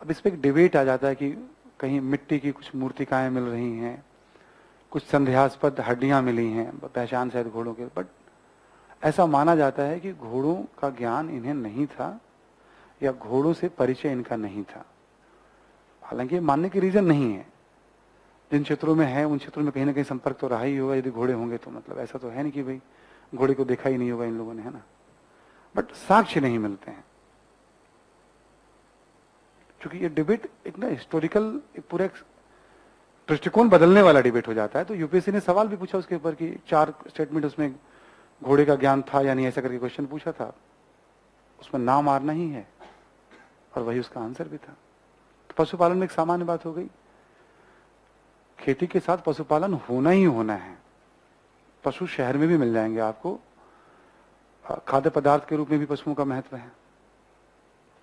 Speaker 1: अब इस पे एक डिबेट आ जाता है कि कहीं मिट्टी की कुछ मूर्तिकाएं मिल रही हैं, कुछ संदेहास्पद हड्डियां मिली हैं, पहचान शायद घोड़ों के, बट ऐसा माना जाता है कि घोड़ों का ज्ञान इन्हें नहीं था, या घोड़ों से परिचय इनका नहीं था। हालांकि ये मानने की रीजन नहीं है, जिन क्षेत्रों में है उन क्षेत्रों में कहीं ना कहीं संपर्क तो रहा ही होगा, यदि घोड़े होंगे तो, मतलब ऐसा तो है नहीं कि भाई घोड़े को देखा ही नहीं होगा इन लोगों ने, है ना, बट साक्ष्य नहीं मिलते हैं। क्योंकि ये डिबेट एक ना हिस्टोरिकल, एक पूरा दृष्टिकोण बदलने वाला डिबेट हो जाता है। तो यूपीएससी ने सवाल भी पूछा उसके ऊपर कि 4 स्टेटमेंट उसमें घोड़े का ज्ञान था या नहीं, ऐसा करके क्वेश्चन पूछा था, उसमें ना मारना ही है, और वही उसका आंसर भी था। तो पशुपालन में एक सामान्य बात हो गई, खेती के साथ पशुपालन होना ही होना है। पशु शहर में भी मिल जाएंगे आपको, खाद्य पदार्थ के रूप में भी पशुओं का महत्व है।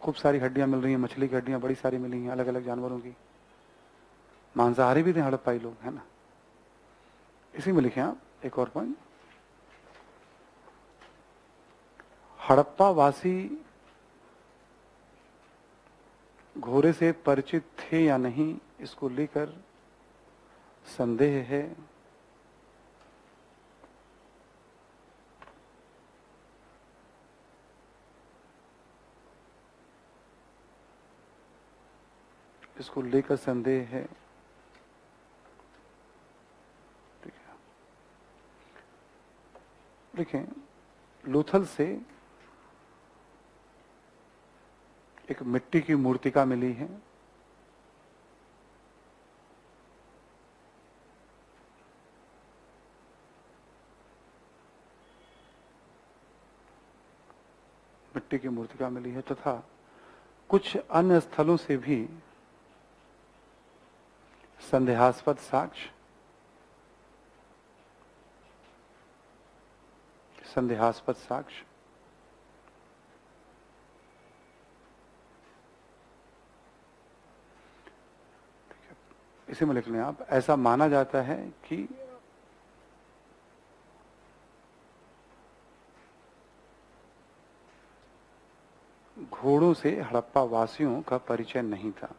Speaker 1: खूब सारी हड्डियां मिल रही हैं, मछली की हड्डियां बड़ी सारी मिली हैं, अलग अलग जानवरों की। मांसाहारी भी थे हड़प्पाई लोग, है ना। इसी में लिखे आप एक और पॉइंट, हड़प्पा वासी घोड़े से परिचित थे या नहीं, इसको लेकर संदेह है। इसको लेकर संदेह है। ठीक है, देखें लोथल से एक मिट्टी की मूर्तिका मिली है। मिट्टी की मूर्तिका मिली है तथा कुछ अन्य स्थलों से भी संदेहास्पद साक्ष्य इसे में लिख लें आप। ऐसा माना जाता है कि घोड़ों से हड़प्पा वासियों का परिचय नहीं था।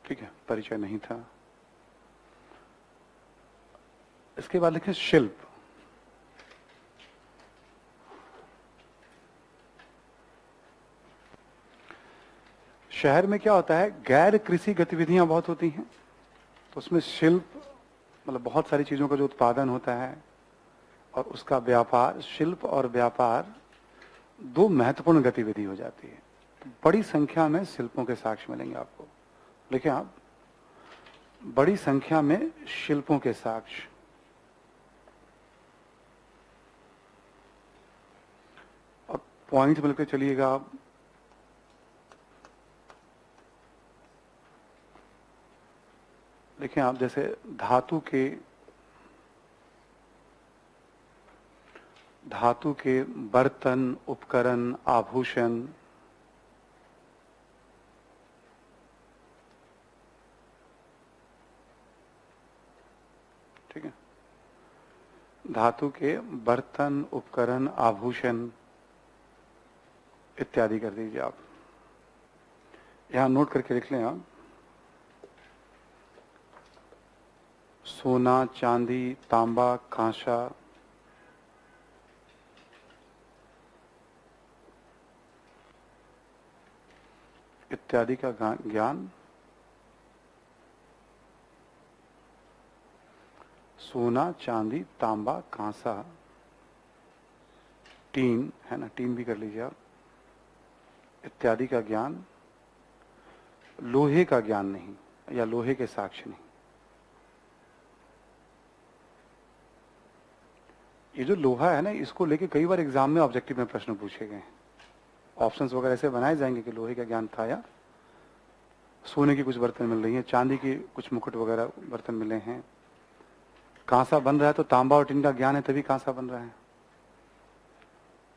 Speaker 1: ठीक है, परिचय नहीं था। इसके बाद लिखें शिल्प। शहर में क्या होता है, गैर कृषि गतिविधियां बहुत होती हैं, तो उसमें शिल्प मतलब बहुत सारी चीजों का जो उत्पादन होता है और उसका व्यापार, शिल्प और व्यापार दो महत्वपूर्ण गतिविधि हो जाती है। तो बड़ी संख्या में शिल्पों के साक्ष्य मिलेंगे आपको। देखिए आप, बड़ी संख्या में शिल्पों के साक्ष्य। और पॉइंट मिलकर चलिएगा आप। देखिए आप, जैसे धातु के बर्तन, उपकरण, आभूषण, ठीक है, धातु के बर्तन, उपकरण, आभूषण इत्यादि कर दीजिए आप। यहां नोट करके लिख लें आप। सोना, चांदी, तांबा, कांसा, इत्यादि का ज्ञान। सोना, चांदी, तांबा, कांसा, टीन है ना, टीन भी कर लीजिए आप, इत्यादि का ज्ञान। लोहे का ज्ञान नहीं या लोहे के साक्ष्य नहीं। ये जो लोहा है ना, इसको लेके कई बार एग्जाम में ऑब्जेक्टिव में प्रश्न पूछे गए हैं। ऑप्शंस वगैरह ऐसे बनाए जाएंगे कि लोहे का ज्ञान था, या सोने की कुछ बर्तन मिल रही हैं, चांदी की कुछ मुकुट वगैरह बर्तन मिले हैं, कांसा बन रहा है तो तांबा और टीन का ज्ञान है तभी कांसा बन रहा है।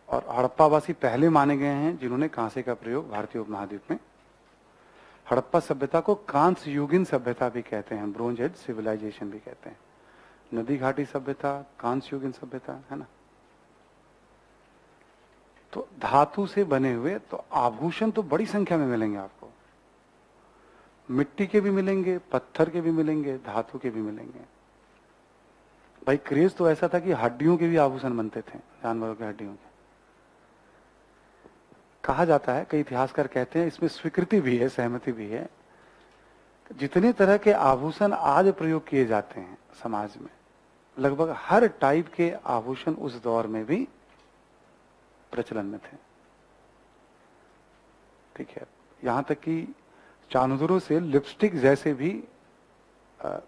Speaker 1: और हड़प्पावासी पहले माने गए हैं जिन्होंने कांसे का प्रयोग भारतीय उपमहाद्वीप में। हड़प्पा सभ्यता को कांस्य युगीन सभ्यता भी कहते हैं, ब्रोंज एज सिविलाइजेशन भी कहते हैं। नदी घाटी सभ्यता, कांस्य युगीन सभ्यता, है ना। तो धातु से बने हुए तो आभूषण तो बड़ी संख्या में मिलेंगे आपको। मिट्टी के भी मिलेंगे, पत्थर के भी मिलेंगे, धातु के भी मिलेंगे। भाई क्रेज तो ऐसा था कि हड्डियों के भी आभूषण बनते थे, जानवरों के हड्डियों के। कहा जाता है, कई इतिहासकार कहते हैं, इसमें स्वीकृति भी है, सहमति भी है, जितने तरह के आभूषण आज प्रयोग किए जाते हैं समाज में, लगभग हर टाइप के आभूषण उस दौर में भी प्रचलन में थे। ठीक है, यहां तक कि चानुदुरों से लिपस्टिक जैसे भी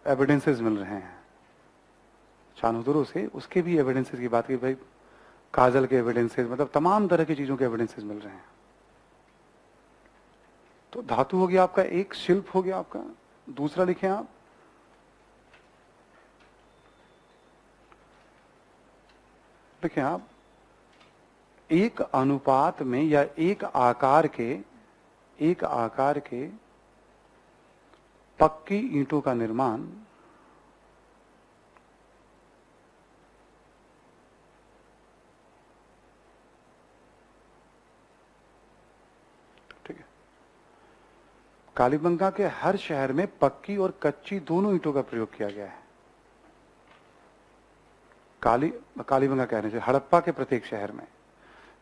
Speaker 1: एविडेंसेस मिल रहे हैं। चानुदुरों से उसके भी एविडेंसेस की बात की, भाई काजल के एविडेंसेस, मतलब तमाम तरह की चीजों के एविडेंसेस मिल रहे हैं। तो धातु हो गया आपका एक, शिल्प हो गया आपका दूसरा। लिखें आप, लिखें आप, एक अनुपात में या एक आकार के पक्की ईंटों का निर्माण ठीक है, कालीबंगा के हर शहर में पक्की और कच्ची दोनों ईंटों का प्रयोग किया गया है। कालीबंगा कहने से हड़प्पा के प्रत्येक शहर में।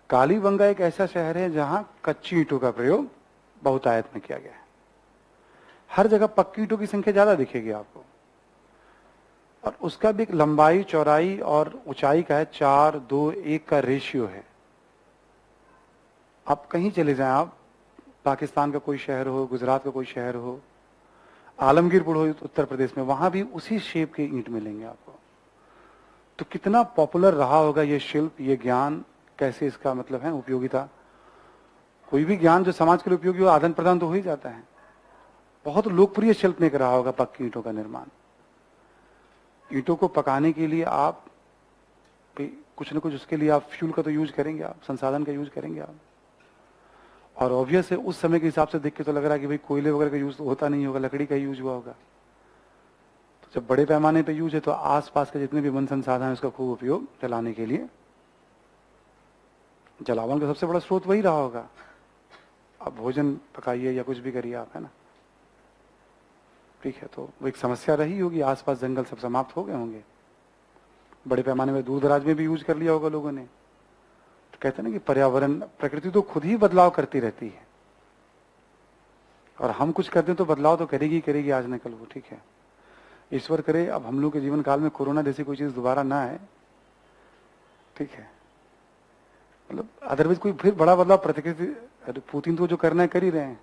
Speaker 1: कालीबंगा एक ऐसा शहर है जहां कच्ची ईंटों का प्रयोग बहुतायत में किया गया है। हर जगह पक्की ईंटों की संख्या ज्यादा दिखेगी आपको, और उसका भी एक लंबाई, चौड़ाई और ऊंचाई का है 4:2:1 का रेशियो है। आप कहीं चले जाएं, आप पाकिस्तान का कोई शहर हो, गुजरात का कोई शहर हो, आलमगीरपुर हो उत्तर प्रदेश में, वहां भी उसी शेप के ईंट मिलेंगे आपको। तो कितना पॉपुलर रहा होगा ये शिल्प, ये ज्ञान, कैसे इसका मतलब है उपयोगिता। कोई भी ज्ञान जो समाज के लिए उपयोगी हो, आदान प्रदान तो हो ही जाता है। बहुत लोकप्रिय शिल्प में रहा होगा पक्की ईंटों का निर्माण। ईंटों को पकाने के लिए आप कुछ न कुछ उसके लिए आप फ्यूल का तो यूज करेंगे, आप संसाधन का यूज करेंगे आप। और ऑब्वियस है उस समय के हिसाब से देख के तो लग रहा है कि भाई कोयले वगैरह का यूज तो होता नहीं होगा, लकड़ी का यूज हुआ होगा। तो जब बड़े पैमाने पे यूज है तो आसपास के जितने भी वन संसाधन है उसका खूब उपयोग जलाने के लिए, जलावन का सबसे बड़ा स्रोत वही रहा होगा। अब भोजन पकाइए या कुछ भी करिए आप, है ना, ठीक है। तो वो एक समस्या रही होगी, आसपास जंगल सब समाप्त हो गए होंगे, बड़े पैमाने में दूर दराज में भी यूज कर लिया होगा लोगों ने। तो कहते हैं ना कि पर्यावरण, प्रकृति तो खुद ही बदलाव करती रहती है, और हम कुछ करते हैं तो बदलाव तो करेगी करेगी आज न कल वो, ठीक है। ईश्वर करे अब हम लोग के जीवन काल में कोरोना जैसी कोई चीज दोबारा ना आए, ठीक है। मतलब अदरवाइज कोई फिर बड़ा बदलाव प्रकृति, पुतिन तो जो करना है कर ही रहे हैं।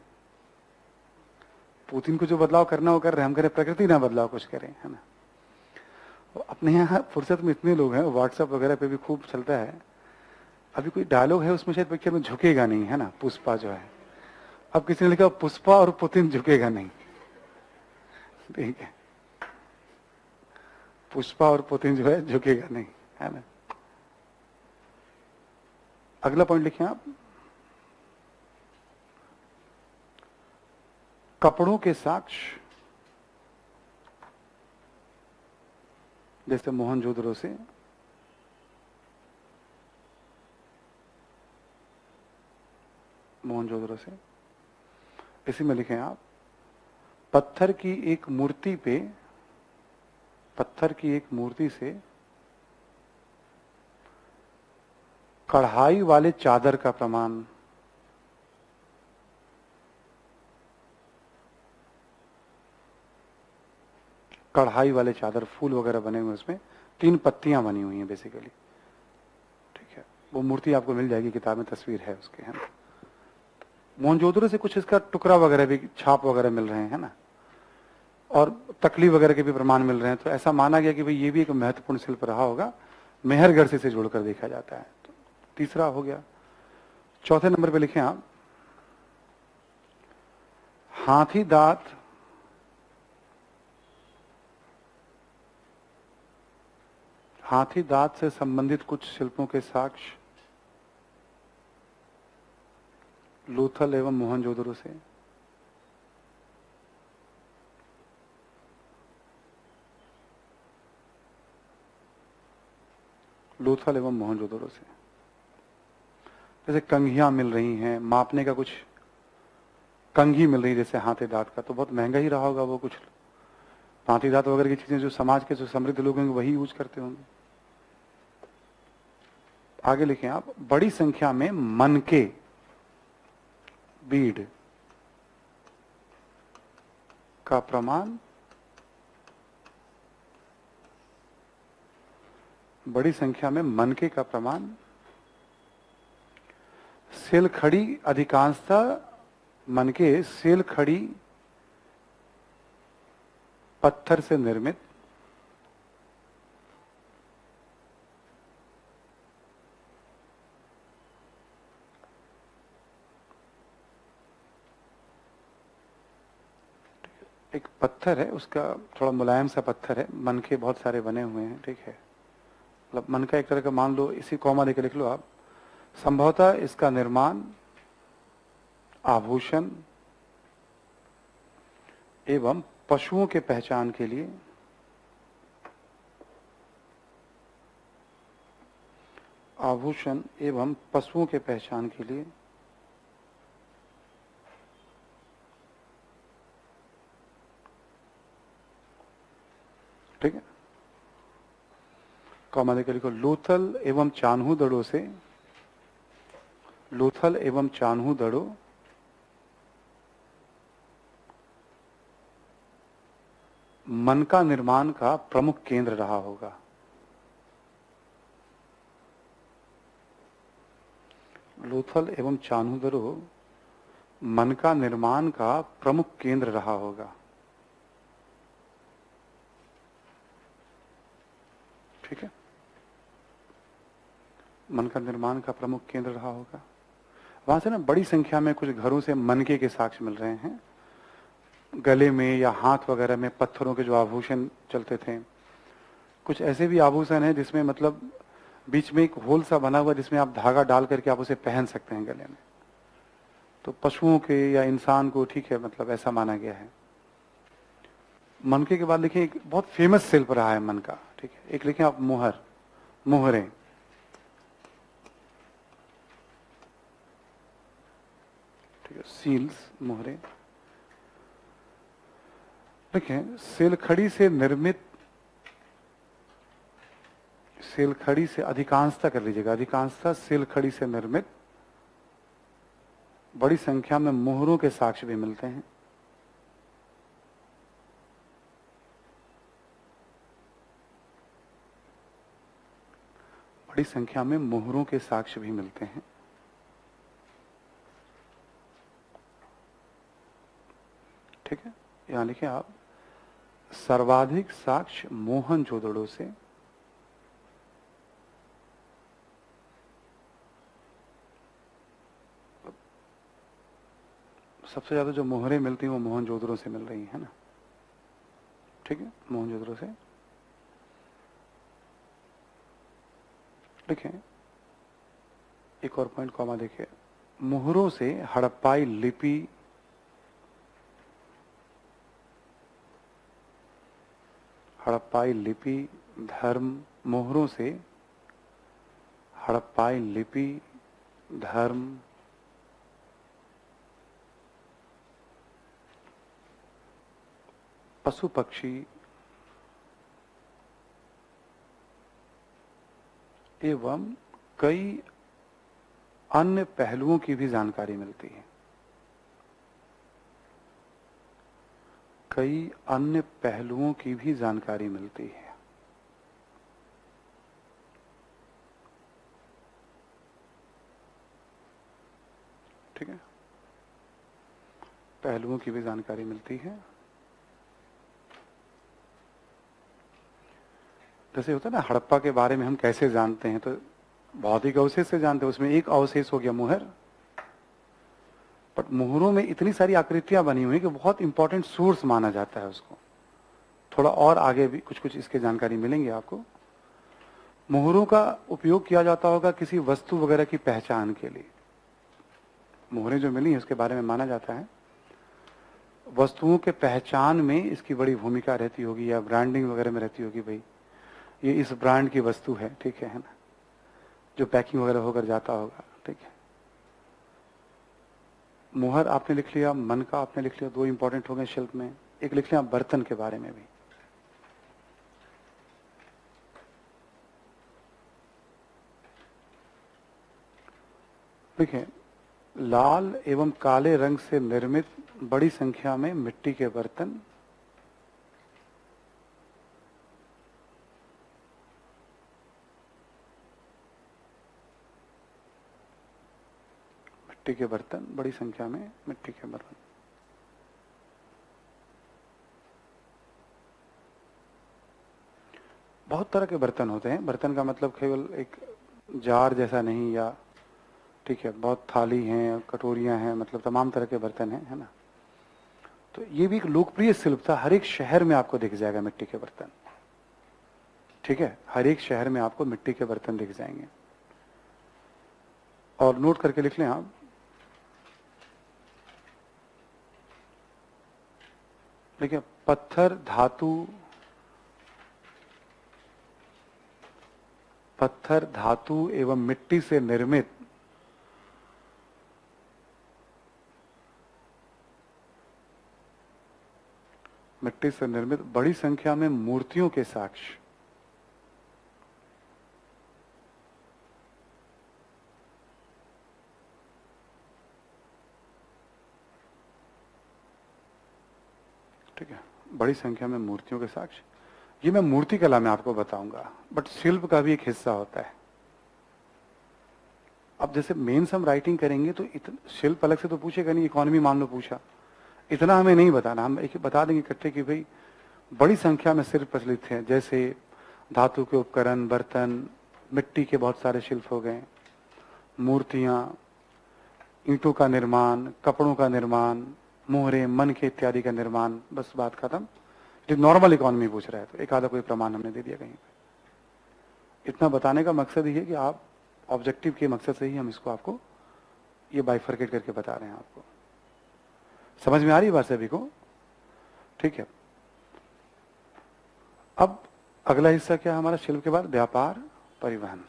Speaker 1: पुतिन को जो बदलाव करना वो कर रहे हैं, हम करें प्रकृति ना बदलाव कुछ करें, है ना। अपने यहाँ फुर्सत में इतने लोग हैं, व्हाट्सएप वगैरह पे भी खूब चलता है। अभी कोई डायलॉग है उसमें शायद पिक्चर में झुकेगा नहीं, है ना, पुष्पा जो है। अब किसी ने लिखा पुष्पा और पुतिन झुकेगा नहीं, ठीक है। पुष्पा और पुतिन जो है झुकेगा नहीं, है ना। अगला पॉइंट लिखिए आप, कपड़ों के साक्ष्य, जैसे मोहनजोदड़ो से इसी में लिखें आप, पत्थर की एक मूर्ति से कढ़ाई वाले चादर का प्रमाण, कढ़ाई वाले चादर, फूल वगैरह बने हुए, उसमें 3 पत्तियां बनी हुई हैं बेसिकली, ठीक है। वो मूर्ति आपको मिल जाएगी, किताब में तस्वीर है उसके, है ना। मोहनजोदड़ो से कुछ इसका टुकड़ा वगैरह भी, छाप वगैरह मिल रहे हैं, है ना, और तकली वगैरह के भी प्रमाण मिल रहे हैं। तो ऐसा माना गया कि भाई ये भी एक महत्वपूर्ण शिल्प रहा होगा, मेहरगढ़ से जोड़कर देखा जाता है। तो तीसरा हो गया। चौथे नंबर पे लिखें आप, हाथी दांत से संबंधित कुछ शिल्पों के साक्ष्य लोथल एवं मोहनजोदड़ो से। लोथल एवं मोहनजोदड़ो से जैसे कंघियां मिल रही हैं, मापने का कुछ कंघी मिल रही, जैसे हाथी दांत का, तो बहुत महंगा ही रहा होगा वो। कुछ हाथी दांत वगैरह की चीजें जो समाज के जो समृद्ध लोग होंगे वही यूज करते होंगे। आगे लिखें आप, बड़ी संख्या में मनके, बीड का प्रमाण, बड़ी संख्या में मनके का प्रमाण, सेलखड़ी, अधिकांशतः मनके सेलखड़ी पत्थर से निर्मित, एक पत्थर है, उसका थोड़ा मुलायम सा पत्थर है, मनके बहुत सारे बने हुए हैं, ठीक है। मतलब मनका एक तरह का, मान लो इसी कॉमा देकर लिख लो आप, संभवतः इसका निर्माण आभूषण एवं पशुओं के पहचान के लिए, आभूषण एवं पशुओं के पहचान के लिए कॉमा देकर लिखो, लोथल एवं चान्हू दड़ों से, लोथल एवं चान्हू दड़ों मन का निर्माण का प्रमुख केंद्र रहा होगा। लोथल एवं चान्हू दड़ों मन का निर्माण का प्रमुख केंद्र रहा होगा। ठीक है, मन का निर्माण का प्रमुख केंद्र रहा होगा। वहां से ना बड़ी संख्या में कुछ घरों से मनके के साक्ष्य मिल रहे हैं। गले में या हाथ वगैरह में पत्थरों के जो आभूषण चलते थे, कुछ ऐसे भी आभूषण हैं जिसमें मतलब बीच में एक होल सा बना हुआ जिसमें आप धागा डाल करके आप उसे पहन सकते हैं गले में। तो पशुओं के या इंसान को, ठीक है, मतलब ऐसा माना गया है। मनके के बाद लिखें, एक बहुत फेमस शिल्प रहा है मन का, ठीक है। एक लिखें आप मोहर, मोहरें। ठीक है, सील्स, मोहरें। देखें, सेलखड़ी से निर्मित, सेलखड़ी से, अधिकांशतः कर लीजिएगा, अधिकांशतः सेलखड़ी से निर्मित बड़ी संख्या में मोहरों के साक्ष्य भी मिलते हैं। बड़ी संख्या में मोहरों के साक्ष्य भी मिलते हैं। ठीक है, यहां लिखिए आप, सर्वाधिक साक्ष्य मोहनजोदड़ो से सबसे ज्यादा जो मोहरें मिलती हैं वो मोहनजोदड़ो से मिल रही है ना। ठीक है, मोहनजोदड़ो से। देखें, एक और पॉइंट कॉमा देखिए, मोहरों से हड़प्पाई लिपि, हड़प्पाई लिपि धर्म, मोहरों से हड़प्पाई लिपि धर्म, पशु पक्षी एवं कई अन्य पहलुओं की भी जानकारी मिलती है। कई अन्य पहलुओं की भी जानकारी मिलती है। ठीक है, पहलुओं की भी जानकारी मिलती है। जैसे होता है ना, हड़प्पा के बारे में हम कैसे जानते हैं, तो भौतिक अवशेष से जानते हैं। उसमें एक अवशेष हो गया मोहर, बट मोहरों में इतनी सारी आकृतियां बनी हुई कि बहुत इंपॉर्टेंट सोर्स माना जाता है उसको। थोड़ा और आगे भी कुछ कुछ इसके जानकारी मिलेंगे आपको। मोहरों का उपयोग किया जाता होगा किसी वस्तु वगैरह की पहचान के लिए। मोहरें जो मिली है उसके बारे में माना जाता है वस्तुओं के पहचान में इसकी बड़ी भूमिका रहती होगी, या ब्रांडिंग वगैरह में रहती होगी, भाई ये इस ब्रांड की वस्तु है, ठीक है ना, जो पैकिंग वगैरह होकर जाता होगा। ठीक है, मोहर आपने लिख लिया, मन का आपने लिख लिया, दो इंपॉर्टेंट हो गए शिल्प में। एक लिख लिया बर्तन के बारे में भी। देखिए, लाल एवं काले रंग से निर्मित बड़ी संख्या में मिट्टी के बर्तन, मिट्टी के बर्तन, बड़ी संख्या में मिट्टी के बर्तन। बहुत तरह के बर्तन होते हैं। बर्तन का मतलब केवल एक जार जैसा नहीं, या ठीक है, बहुत थाली हैं, कटोरियां हैं, मतलब तमाम तरह के बर्तन हैं, है ना। तो ये भी एक लोकप्रिय शिल्प था। हर एक शहर में आपको दिख जाएगा मिट्टी के बर्तन। ठीक है, हर एक शहर में आपको मिट्टी के बर्तन दिख जाएंगे। और नोट करके लिख लें आप, देखिए, पत्थर धातु, पत्थर धातु एवं मिट्टी से निर्मित बड़ी संख्या में मूर्तियों के साक्ष्य, ठीक है, बड़ी संख्या में मूर्तियों के साक्ष्य। ये मैं मूर्ति कला में आपको बताऊंगा, बट शिल्प का भी एक हिस्सा होता है। अब जैसे मेंस हम राइटिंग करेंगे तो शिल्प अलग से तो पूछेगा नहीं, इकोनॉमी मान लो पूछा, इतना हमें नहीं बताना, हम एक बता देंगे इकट्ठे कि भाई बड़ी संख्या में शिल्प प्रचलित हैं, जैसे धातु के उपकरण, बर्तन, मिट्टी के बहुत सारे शिल्प हो गए, मूर्तियां, ईंटों का निर्माण, कपड़ों का निर्माण, मोहरे, मन के इत्यादि का निर्माण। बस बात खत्म। जो नॉर्मल इकोनॉमी पूछ रहा है तो एक आधा कोई प्रमाण हमने दे दिया कहीं पे। इतना बताने का मकसद ये है कि आप ऑब्जेक्टिव के मकसद से ही हम इसको आपको ये बाइफरकेट करके बता रहे हैं। आपको समझ में आ रही बात सभी को? ठीक है। अब अगला हिस्सा क्या है हमारा शिल्प के बाद? व्यापार, परिवहन।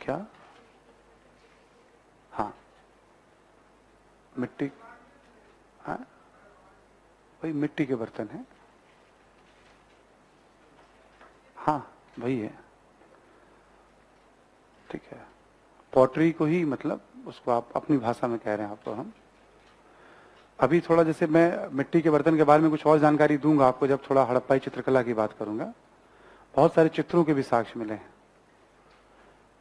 Speaker 1: क्या? हाँ, मिट्टी, हाँ वही मिट्टी के बर्तन है। हाँ वही है, ठीक है। पॉटरी को ही, मतलब उसको आप अपनी भाषा में कह रहे हैं आपको हम। अभी थोड़ा जैसे मैं मिट्टी के बर्तन के बारे में कुछ और जानकारी दूंगा आपको जब थोड़ा हड़प्पाई चित्रकला की बात करूंगा। बहुत सारे चित्रों के भी साक्ष्य मिले हैं।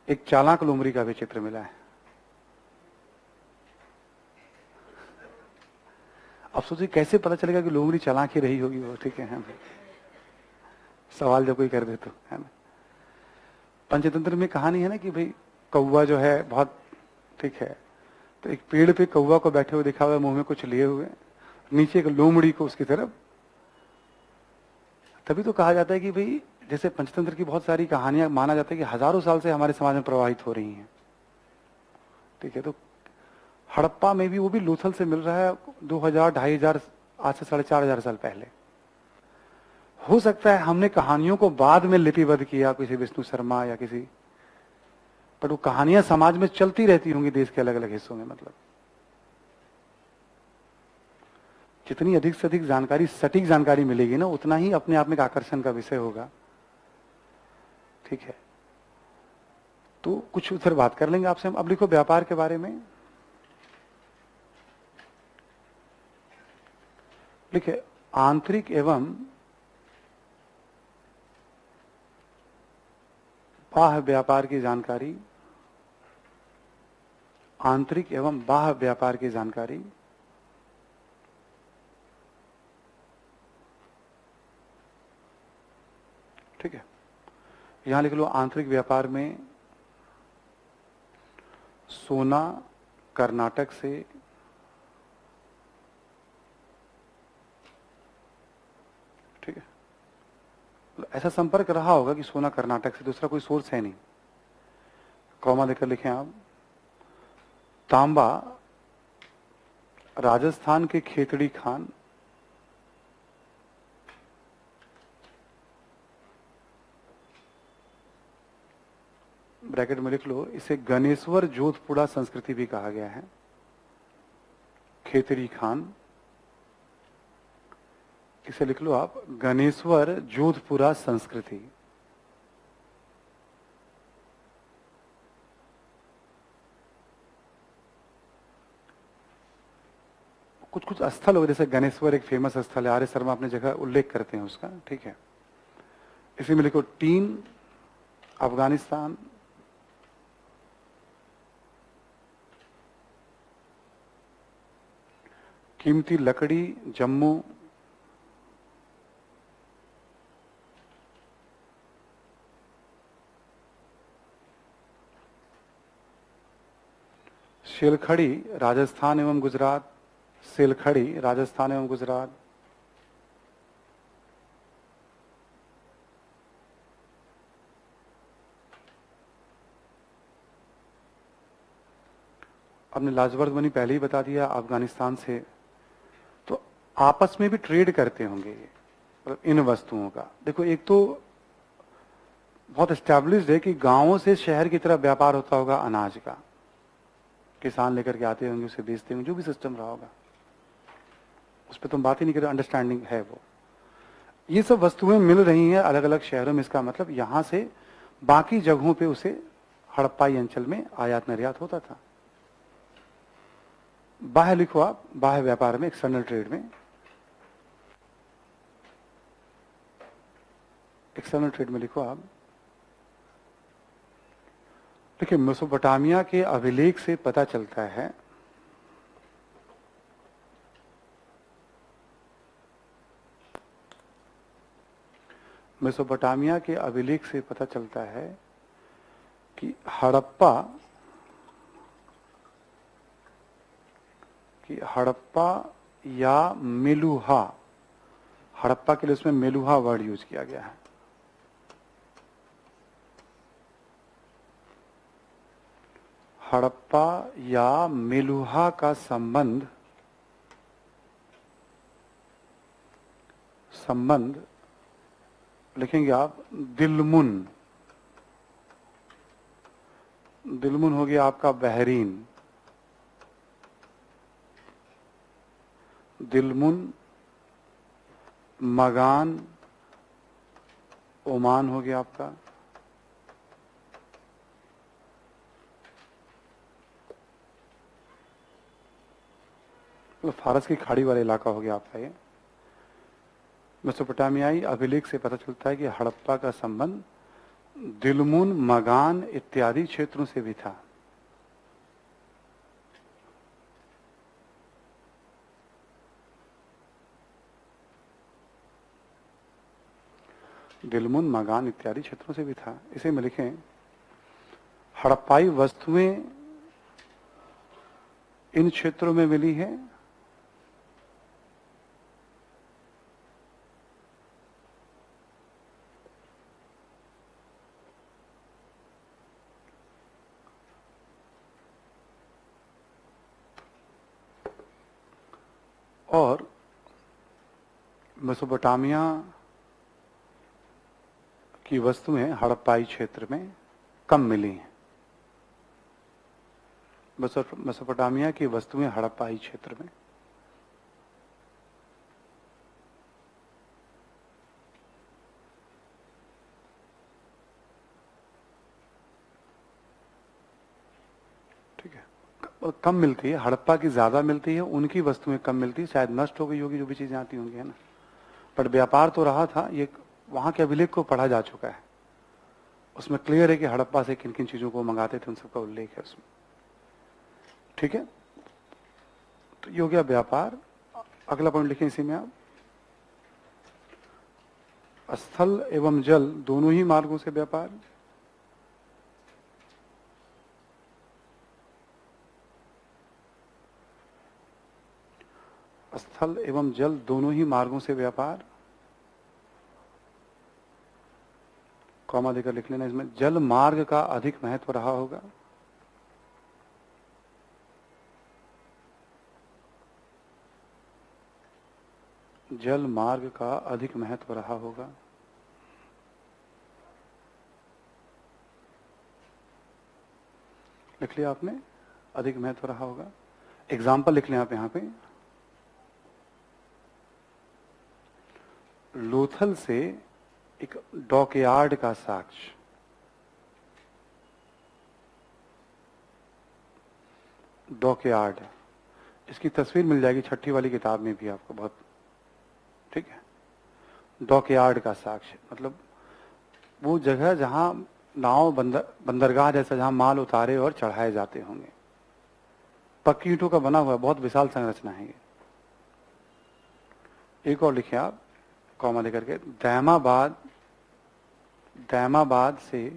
Speaker 1: एक चालाक लोमड़ी का भी चित्र मिला है। अब सोचिए कैसे पता चलेगा कि लोमड़ी चालाक ही रही होगी वो, ठीक है सवाल जब कोई कर दे तो, है ना। पंचतंत्र में कहानी है ना कि भाई कौवा जो है बहुत, ठीक है, तो एक पेड़ पे कौवा को बैठे हुए दिखा हुआ, मुंह में कुछ लिए हुए, नीचे एक लोमड़ी को उसकी तरफ। तभी तो कहा जाता है कि भाई जैसे पंचतंत्र की बहुत सारी कहानियां माना जाता है कि हजारों साल से हमारे समाज में प्रवाहित हो रही हैं, ठीक है। तो हड़प्पा में भी, वो भी लोथल से मिल रहा है 2000 2500, आज से 4500 साल पहले। हो सकता है हमने कहानियों को बाद में लिपिबद्ध किया किसी विष्णु शर्मा या किसी, पर वो कहानियां समाज में चलती रहती होंगी देश के अलग अलग हिस्सों में। मतलब जितनी अधिक से अधिक जानकारी, सटीक जानकारी मिलेगी ना, उतना ही अपने आप में एक आकर्षण का विषय होगा, ठीक है। तो कुछ फिर बात कर लेंगे आपसे हम। अब लिखो व्यापार के बारे में। लिखे आंतरिक एवं बाह्य व्यापार की जानकारी, आंतरिक एवं बाह्य व्यापार की जानकारी, ठीक है। यहां लिख लो आंतरिक व्यापार में सोना कर्नाटक से, ठीक है, ऐसा संपर्क रहा होगा कि सोना कर्नाटक से, दूसरा कोई सोर्स है नहीं। कॉमा देकर लिखें आप। तांबा राजस्थान के खेतड़ी खान, ब्रैकेट में लिख लो, इसे गणेश्वर जोधपुरा संस्कृति भी कहा गया है। खेतड़ी खान, इसे लिख लो आप गणेश्वर जोधपुरा संस्कृति। कुछ कुछ स्थल हो, जैसे गणेश्वर एक फेमस स्थल है, आर्य शर्मा अपने जगह उल्लेख करते हैं उसका, ठीक है। इसी में लिखो टीन अफगानिस्तान, कीमती लकड़ी जम्मू, शेलखड़ी राजस्थान एवं गुजरात, सेलखड़ी राजस्थान एवं गुजरात, आपने लाजवर्द मनी पहले ही बता दिया, अफगानिस्तान से। तो आपस में भी ट्रेड करते होंगे ये, मतलब इन वस्तुओं का। देखो एक तो बहुत एस्टैब्लिश्ड है कि गांवों से शहर की तरफ व्यापार होता होगा अनाज का, किसान लेकर के आते होंगे, उसे बेचते होंगे, जो भी सिस्टम रहा होगा, उस पर तुम बात ही नहीं कर रहे, अंडरस्टैंडिंग है वो। ये सब वस्तुएं मिल रही हैं अलग अलग शहरों में, इसका मतलब यहां से बाकी जगहों पे उसे हड़प्पाई अंचल में आयात निर्यात होता था। बाह्य लिखो आप, बाह्य व्यापार में, एक्सटर्नल ट्रेड में, एक्सटर्नल ट्रेड में लिखो आप। देखिए, मेसोपोटामिया के अभिलेख से पता चलता है मेसोपोटामिया के अभिलेख से पता चलता है कि हड़प्पा या मेलुहा, हड़प्पा के लिए उसमें मेलुहा वर्ड यूज किया गया है। हड़प्पा या मेलुहा का संबंध लिखेंगे आप दिलमुन। दिलमुन हो गया आपका बहरीन, दिलमुन, मगान, ओमान हो गया आपका, फारस की खाड़ी वाला इलाका हो गया आपका ये। मेसोपोटामियाई अभिलेख से पता चलता है कि हड़प्पा का संबंध दिलमुन, मगान इत्यादि क्षेत्रों से भी था। दिलमुन, मगान इत्यादि क्षेत्रों से भी था। इसे में लिखें हड़प्पाई वस्तुएं इन क्षेत्रों में मिली है, और मेसोपोटामिया की वस्तुएं हड़प्पाई क्षेत्र में कम मिली हैं। मेसोपोटामिया की वस्तुएं हड़प्पाई क्षेत्र में कम मिलती है, हड़प्पा की ज्यादा मिलती है, उनकी वस्तुएं कम मिलती है। शायद नष्ट हो गई होगी जो भी चीजें आती होंगी, है ना। पर व्यापार तो रहा था। ये वहां के अभिलेख को पढ़ा जा चुका है, उसमें क्लियर है कि हड़प्पा से किन किन चीजों को मंगाते थे, उन सबका उल्लेख है उसमें। ठीक है, तो ये हो गया व्यापार। अगला पॉइंट लिखें इसी में आप, स्थल एवं जल दोनों ही मार्गों से व्यापार। स्थल एवं जल दोनों ही मार्गों से व्यापार, कॉमा देकर लिख लेना इसमें, जल मार्ग का अधिक महत्व रहा होगा। जल मार्ग का अधिक महत्व रहा होगा। लिख लिया आपने, अधिक महत्व रहा होगा। एग्जाम्पल लिख लें आप यहां पे, लोथल से एक डॉकयार्ड का साक्ष्य, डॉकयार्ड, इसकी तस्वीर मिल जाएगी छठी वाली किताब में भी आपको, बहुत ठीक है। डॉकयार्ड का साक्ष्य मतलब वो जगह जहां नाव, बंदरगाह जैसा, जहां माल उतारे और चढ़ाए जाते होंगे। पक्की ईंटों का बना हुआ बहुत विशाल संरचना है ये। एक और लिखे आप कॉमा लेकर के, दैमाबाद से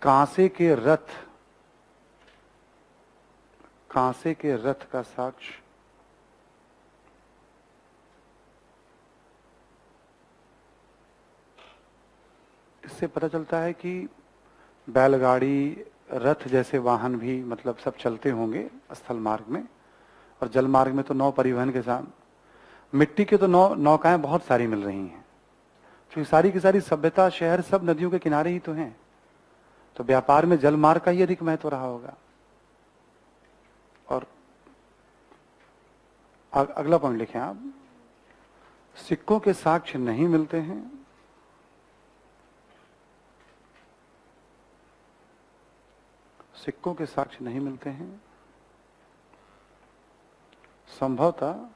Speaker 1: कांसे के रथ का साक्ष्य, इससे पता चलता है कि बैलगाड़ी, रथ जैसे वाहन भी मतलब सब चलते होंगे स्थल मार्ग में। और जल मार्ग में तो नौ परिवहन के साथ मिट्टी के तो नौकाएं बहुत सारी मिल रही हैं, क्योंकि सारी की सारी सभ्यता, शहर सब नदियों के किनारे ही तो हैं। तो व्यापार में जल मार्ग का ही अधिक महत्व रहा होगा। और अगला पॉइंट लिखें आप, सिक्कों के साक्ष्य नहीं मिलते हैं। सिक्कों के साक्ष्य नहीं मिलते हैं। संभवतः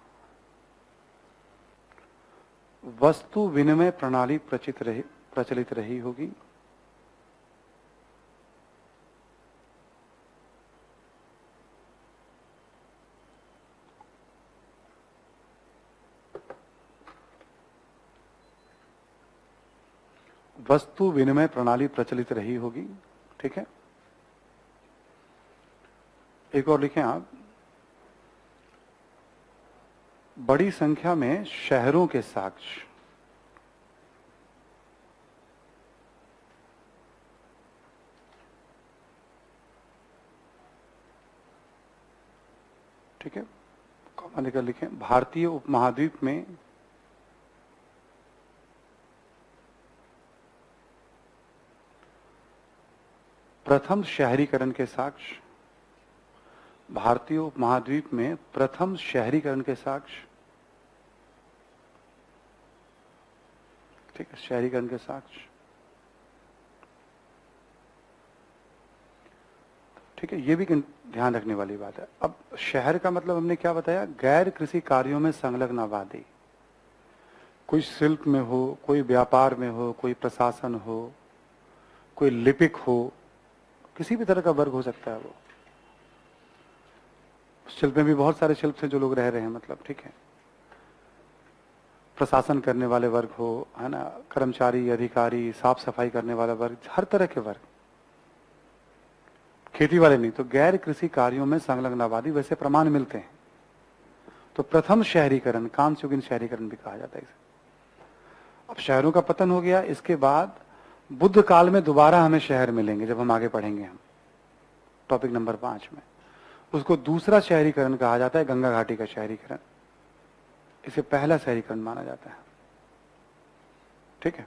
Speaker 1: वस्तु विनिमय प्रणाली प्रचलित रही होगी। वस्तु विनिमय प्रणाली प्रचलित रही होगी। ठीक है, एक और लिखें आप, बड़ी संख्या में शहरों के साक्ष्य। ठीक है, कॉमा लेकर लिखें, भारतीय उपमहाद्वीप में प्रथम शहरीकरण के साक्ष्य। भारतीय उपमहाद्वीप में प्रथम शहरीकरण के साक्ष्य। ठीक है, शहरीकरण के साक्ष्य। ठीक है, ये भी ध्यान रखने वाली बात है। अब शहर का मतलब हमने क्या बताया, गैर कृषि कार्यों में संलग्न आबादी, कोई शिल्प में हो, कोई व्यापार में हो, कोई प्रशासन हो, कोई लिपिक हो, किसी भी तरह का वर्ग हो सकता है वो। शिल्प में भी बहुत सारे शिल्प से जो लोग रह रहे हैं, मतलब ठीक है, प्रशासन करने वाले वर्ग हो, है ना, कर्मचारी, अधिकारी, साफ सफाई करने वाला वर्ग, हर तरह के वर्ग, खेती वाले नहीं। तो गैर कृषि कार्यों में संलग्न आबादी, वैसे प्रमाण मिलते हैं। तो प्रथम शहरीकरण, कांस्युगीन शहरीकरण भी कहा जाता है इसे। अब शहरों का पतन हो गया, इसके बाद बुद्ध काल में दोबारा हमें शहर मिलेंगे, जब हम आगे पढ़ेंगे हम टॉपिक नंबर 5 में। उसको दूसरा शहरीकरण कहा जाता है, गंगा घाटी का शहरीकरण। इसे पहला शहरीकरण माना जाता है। ठीक है,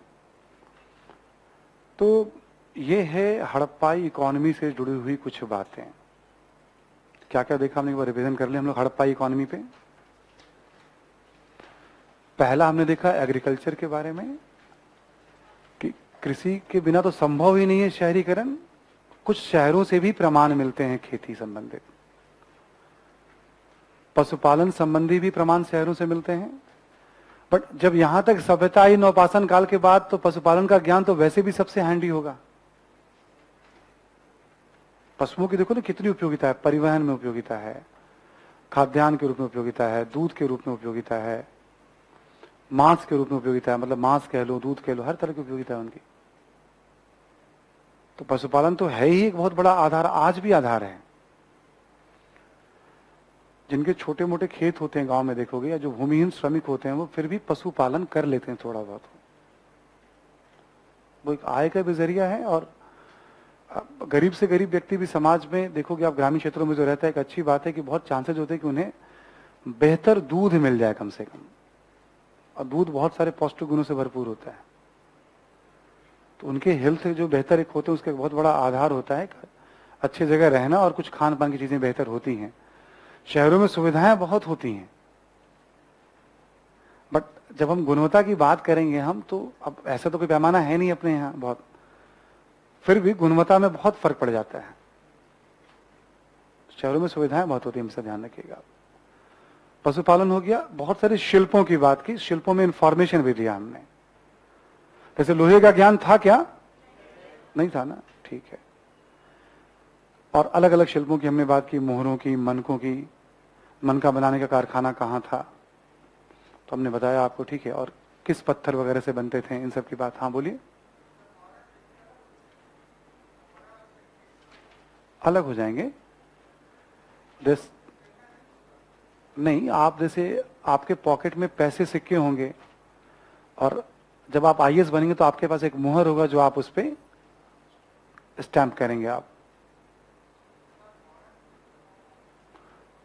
Speaker 1: तो ये है हड़प्पाई इकोनॉमी से जुड़ी हुई कुछ बातें। क्या क्या देखा हमने, एक बार रिवीजन कर लिया हम लोग हड़प्पाई इकोनॉमी पे। पहला हमने देखा एग्रीकल्चर के बारे में कि कृषि के बिना तो संभव ही नहीं है शहरीकरण। कुछ शहरों से भी प्रमाण मिलते हैं खेती संबंधित। पशुपालन संबंधी भी प्रमाण शहरों से मिलते हैं। बट जब यहां तक सभ्यता आई नवपाषाण काल के बाद, तो पशुपालन का ज्ञान तो वैसे भी सबसे हैंडी होगा। पशुओं की देखो ना कितनी उपयोगिता है, परिवहन में उपयोगिता है, खाद्यान्न के रूप में उपयोगिता है, दूध के रूप में उपयोगिता है, मांस के रूप में उपयोगिता है, मतलब मांस कह लो, दूध कह लो, हर तरह की उपयोगिता है उनकी। तो पशुपालन तो है ही एक बहुत बड़ा आधार, आज भी आधार है। जिनके छोटे मोटे खेत होते हैं गांव में देखोगे, या जो भूमिहीन श्रमिक होते हैं, वो फिर भी पशुपालन कर लेते हैं थोड़ा बहुत। वो एक आय का भी जरिया है। और गरीब से गरीब व्यक्ति भी समाज में देखोगे आप, ग्रामीण क्षेत्रों में जो रहता है, एक अच्छी बात है कि बहुत चांसेस होते हैं कि उन्हें बेहतर दूध मिल जाए कम से कम। और दूध बहुत सारे पौष्टिक गुणों से भरपूर होता है, तो उनके हेल्थ जो बेहतर एक होते हैं, उसका एक बहुत बड़ा आधार होता है अच्छी जगह रहना, और कुछ खान पान की चीजें बेहतर होती हैं। शहरों में सुविधाएं बहुत होती हैं, बट जब हम गुणवत्ता की बात करेंगे हम, तो अब ऐसा तो कोई पैमाना है नहीं अपने यहाँ बहुत, फिर भी गुणवत्ता में बहुत फर्क पड़ जाता है। शहरों में सुविधाएं बहुत होती है, हमसे ध्यान रखिएगा। पशुपालन हो गया। बहुत सारे शिल्पों की बात की, शिल्पों में इंफॉर्मेशन भी दिया हमने। जैसे लोहे का ज्ञान था क्या? नहीं था ना, ठीक है। और अलग अलग शिल्पों की हमने बात की, मोहरों की, मनकों की। मन का बनाने का कारखाना कहाँ था, तो हमने बताया आपको, ठीक है। और किस पत्थर वगैरह से बनते थे, इन सब की बात। हाँ बोलिए। अलग हो जाएंगे नहीं, आप जैसे आपके पॉकेट में पैसे सिक्के होंगे, और जब आप आईएएस बनेंगे तो आपके पास एक मुहर होगा जो आप उस पर स्टैंप करेंगे। आप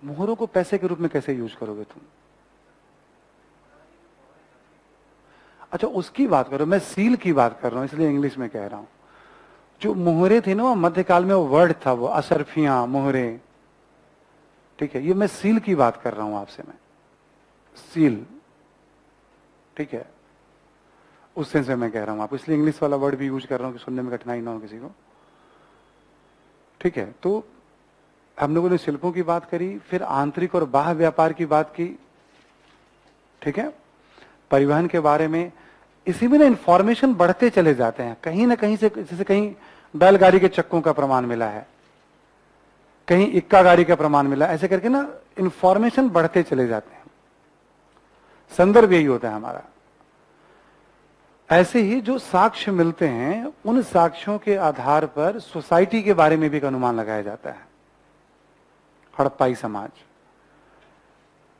Speaker 1: मुहरों को पैसे के रूप में कैसे यूज करोगे तुम? अच्छा, उसकी बात करो, मैं सील की बात कर रहा हूं, इसलिए इंग्लिश में कह रहा हूं। जो मोहरे थे ना, वो मध्यकाल में वो वर्ड था, वो असरफियां, मोहरे, ठीक है। ये मैं सील की बात कर रहा हूं आपसे, मैं सील, ठीक है, उस सेंस में मैं कह रहा हूं आपको, इसलिए इंग्लिश वाला वर्ड भी यूज कर रहा हूं कि सुनने में कठिनाई ना हो किसी को, ठीक है। तो हम लोगों ने शिल्पों की बात करी, फिर आंतरिक और बाह्य व्यापार की बात की, ठीक है, परिवहन के बारे में। इसी में ना इंफॉर्मेशन बढ़ते चले जाते हैं, कहीं ना कहीं से, जैसे कहीं बैलगाड़ी के चक्कों का प्रमाण मिला है, कहीं इक्का गाड़ी का प्रमाण मिला, ऐसे करके ना इंफॉर्मेशन बढ़ते चले जाते हैं। संदर्भ यही होता है हमारा। ऐसे ही जो साक्ष्य मिलते हैं, उन साक्ष्यों के आधार पर सोसाइटी के बारे में भी एक अनुमान लगाया जाता है। हड़प्पाई समाज,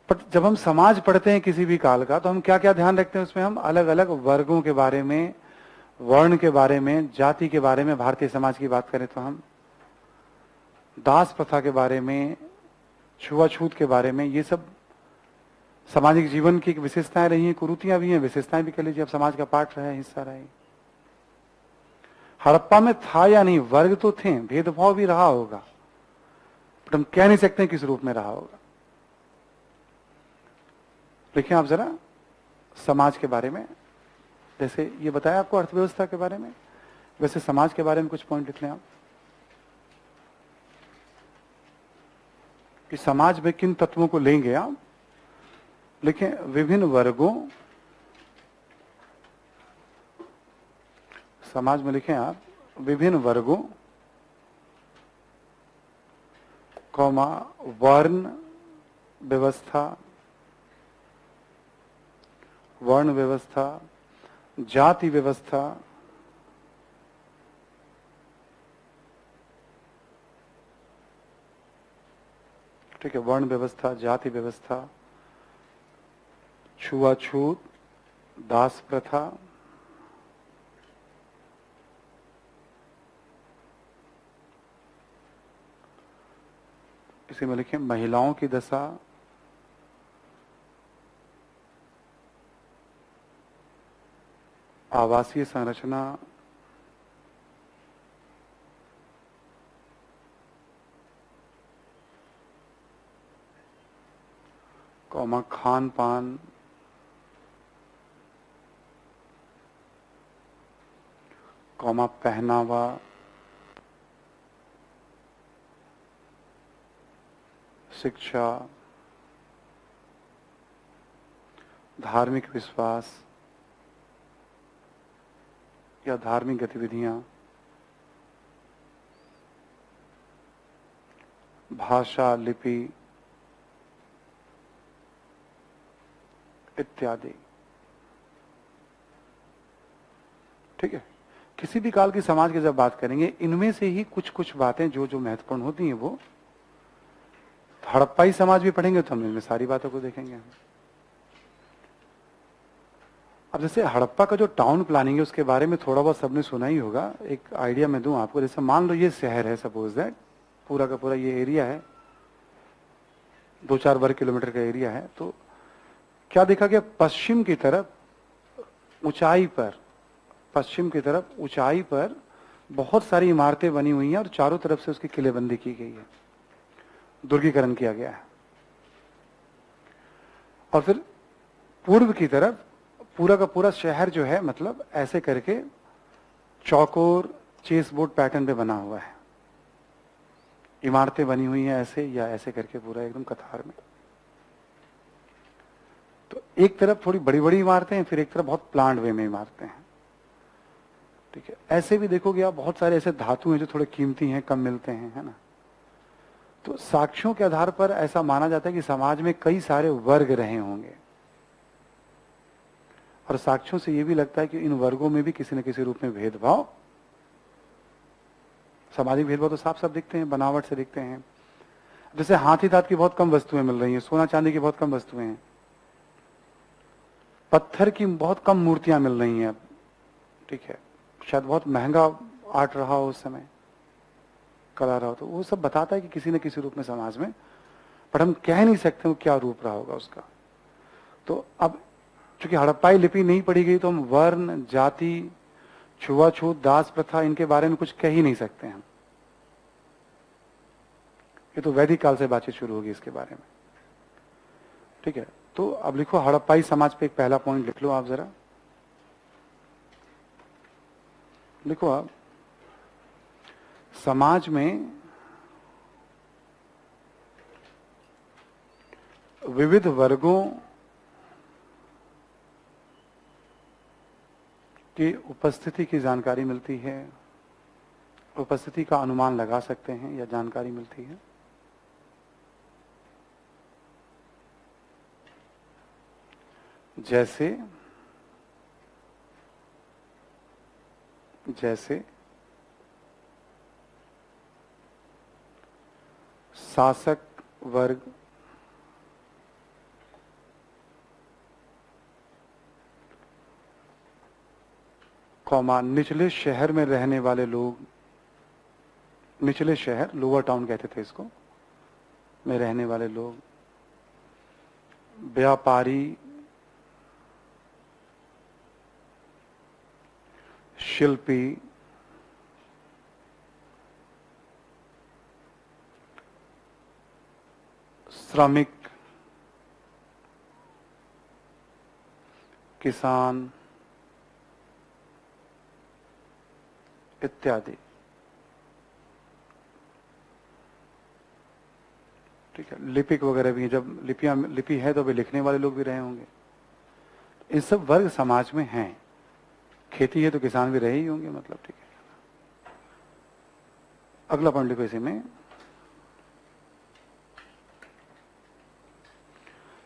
Speaker 1: पर जब हम समाज पढ़ते हैं किसी भी काल का, तो हम क्या क्या ध्यान रखते हैं उसमें? हम अलग अलग वर्गों के बारे में, वर्ण के बारे में, जाति के बारे में, भारतीय समाज की बात करें तो हम दास प्रथा के बारे में, छुआछूत के बारे में, ये सब सामाजिक जीवन की विशेषताएं रही हैं, कुरीतियां भी हैं, विशेषताएं भी कह लीजिए, अब समाज का पार्ट रहा है, हिस्सा रहा है। हड़प्पा में था या नहीं, वर्ग तो थे, भेदभाव भी रहा होगा, बट हम कह नहीं सकते किस रूप में रहा होगा। देखिए आप जरा समाज के बारे में, जैसे ये बताया आपको अर्थव्यवस्था के बारे में, वैसे समाज के बारे में कुछ पॉइंट लिख लें आप कि समाज में किन तत्वों को लेंगे आप। लिखें विभिन्न वर्गों, समाज में लिखें आप विभिन्न वर्गों, कौमा वर्ण व्यवस्था, वर्ण व्यवस्था, जाति व्यवस्था, ठीक है, वर्ण व्यवस्था, जाति व्यवस्था, छुआछूत, दास प्रथा, इसी में लिखें महिलाओं की दशा, आवासीय संरचना, कौमा खान पान, कौमा पहनावा, शिक्षा, धार्मिक विश्वास या धार्मिक गतिविधियां, भाषा, लिपि इत्यादि। ठीक है, किसी भी काल की समाज की जब बात करेंगे, इनमें से ही कुछ कुछ बातें जो जो महत्वपूर्ण होती हैं, वो हड़प्पाई समाज भी पढ़ेंगे तो हम इनमें सारी बातों को देखेंगे। अब जैसे हड़प्पा का जो टाउन प्लानिंग है, उसके बारे में थोड़ा बहुत सबने सुना ही होगा। एक आइडिया मैं दूं आपको, जैसे मान लो ये शहर है, सपोज दैट पूरा का पूरा ये एरिया है, 2-4 वर्ग किलोमीटर का एरिया है। तो क्या देखा गया, पश्चिम की तरफ ऊंचाई पर, पश्चिम की तरफ ऊंचाई पर बहुत सारी इमारतें बनी हुई हैं और चारों तरफ से उसकी किलेबंदी की गई है, दुर्गीकरण किया गया है। और फिर पूर्व की तरफ पूरा का पूरा शहर जो है, मतलब ऐसे करके चौकोर चेस बोर्ड पैटर्न पे बना हुआ है, इमारतें बनी हुई हैं ऐसे या ऐसे करके पूरा एकदम कतार में। तो एक तरफ थोड़ी बड़ी बड़ी इमारतें हैं, फिर एक तरफ बहुत प्लांट वे में इमारतें हैं। ठीक है, ऐसे भी देखोगे आप, बहुत सारे ऐसे धातु हैं जो थोड़े कीमती हैं, कम मिलते हैं, है ना। तो साक्ष्यों के आधार पर ऐसा माना जाता है कि समाज में कई सारे वर्ग रहे होंगे, और साक्ष्यों से यह भी लगता है कि इन वर्गों में भी किसी न किसी रूप में भेदभाव, सामाजिक भेदभाव तो साफ साफ दिखते हैं, बनावट से दिखते हैं। जैसे हाथी दांत की बहुत कम वस्तुएं मिल रही हैं, सोना चांदी की बहुत कम वस्तुएं हैं, पत्थर की बहुत कम मूर्तियां मिल रही हैं अब। ठीक है, शायद बहुत महंगा आर्ट रहा हो उस समय, कला रहा हो, तो वो सब बताता है कि किसी न किसी रूप में समाज में, पर हम कह नहीं सकते वो क्या रूप रहा होगा उसका। तो अब चूंकि हड़प्पाई लिपि नहीं पढ़ी गई, तो हम वर्ण, जाति, छुआछूत, दास प्रथा, इनके बारे में कुछ कह ही नहीं सकते हैं। ये तो वैदिक काल से बातचीत शुरू होगी इसके बारे में। ठीक है, तो अब लिखो हड़प्पाई समाज पे एक पहला पॉइंट लिख लो आप जरा, लिखो आप, समाज में विविध वर्गों की उपस्थिति की जानकारी मिलती है, उपस्थिति का अनुमान लगा सकते हैं या जानकारी मिलती है। जैसे जैसे शासक वर्ग, कौमा निचले शहर में रहने वाले लोग, निचले शहर लोअर टाउन कहते थे इसको, में रहने वाले लोग, व्यापारी, शिल्पी, श्रमिक, किसान इत्यादि। ठीक है, लिपिक वगैरह भी, जब लिपि है तो भी लिखने वाले लोग भी रहे होंगे। इन सब वर्ग समाज में हैं। खेती है तो किसान भी रहे ही होंगे, मतलब। ठीक है, अगला पॉइंट लिखो इसी में।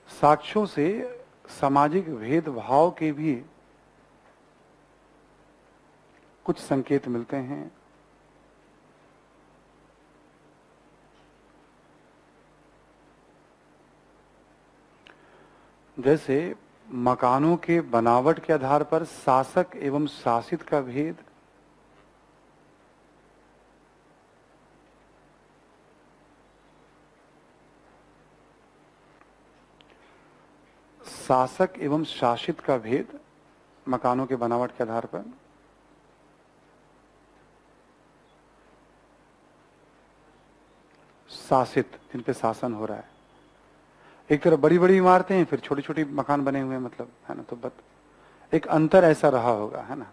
Speaker 1: साक्ष्यों से सामाजिक भेदभाव के भी कुछ संकेत मिलते हैं। जैसे मकानों के बनावट के आधार पर शासक एवं शासित का भेद, शासक एवं शासित का भेद मकानों के बनावट के आधार पर। शासित, जिन पे शासन हो रहा है। एक तरफ बड़ी बड़ी इमारतें हैं, फिर छोटी छोटी मकान बने हुए हैं, मतलब, है ना। तो एक अंतर ऐसा रहा होगा, है ना।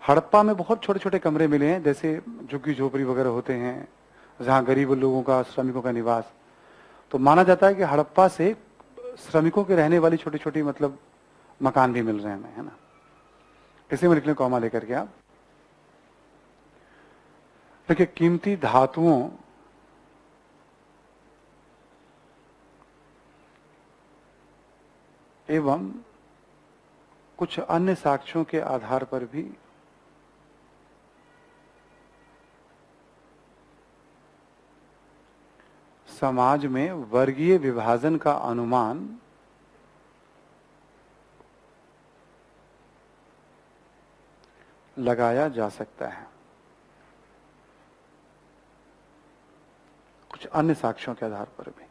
Speaker 1: हड़प्पा में बहुत छोटे छोटे कमरे मिले हैं, जैसे झुग्गी झोपड़ी वगैरह होते हैं, जहां गरीब लोगों का, श्रमिकों का निवास। तो माना जाता है कि हड़प्पा से श्रमिकों के रहने वाली छोटी छोटी, मतलब, मकान भी मिल रहे हैं, है ना। इसी में लिख लें कॉमा लेकर के आप। देखिए, कीमती धातुओं एवं कुछ अन्य साक्ष्यों के आधार पर भी समाज में वर्गीय विभाजन का अनुमान लगाया जा सकता है। कुछ अन्य साक्ष्यों के आधार पर भी,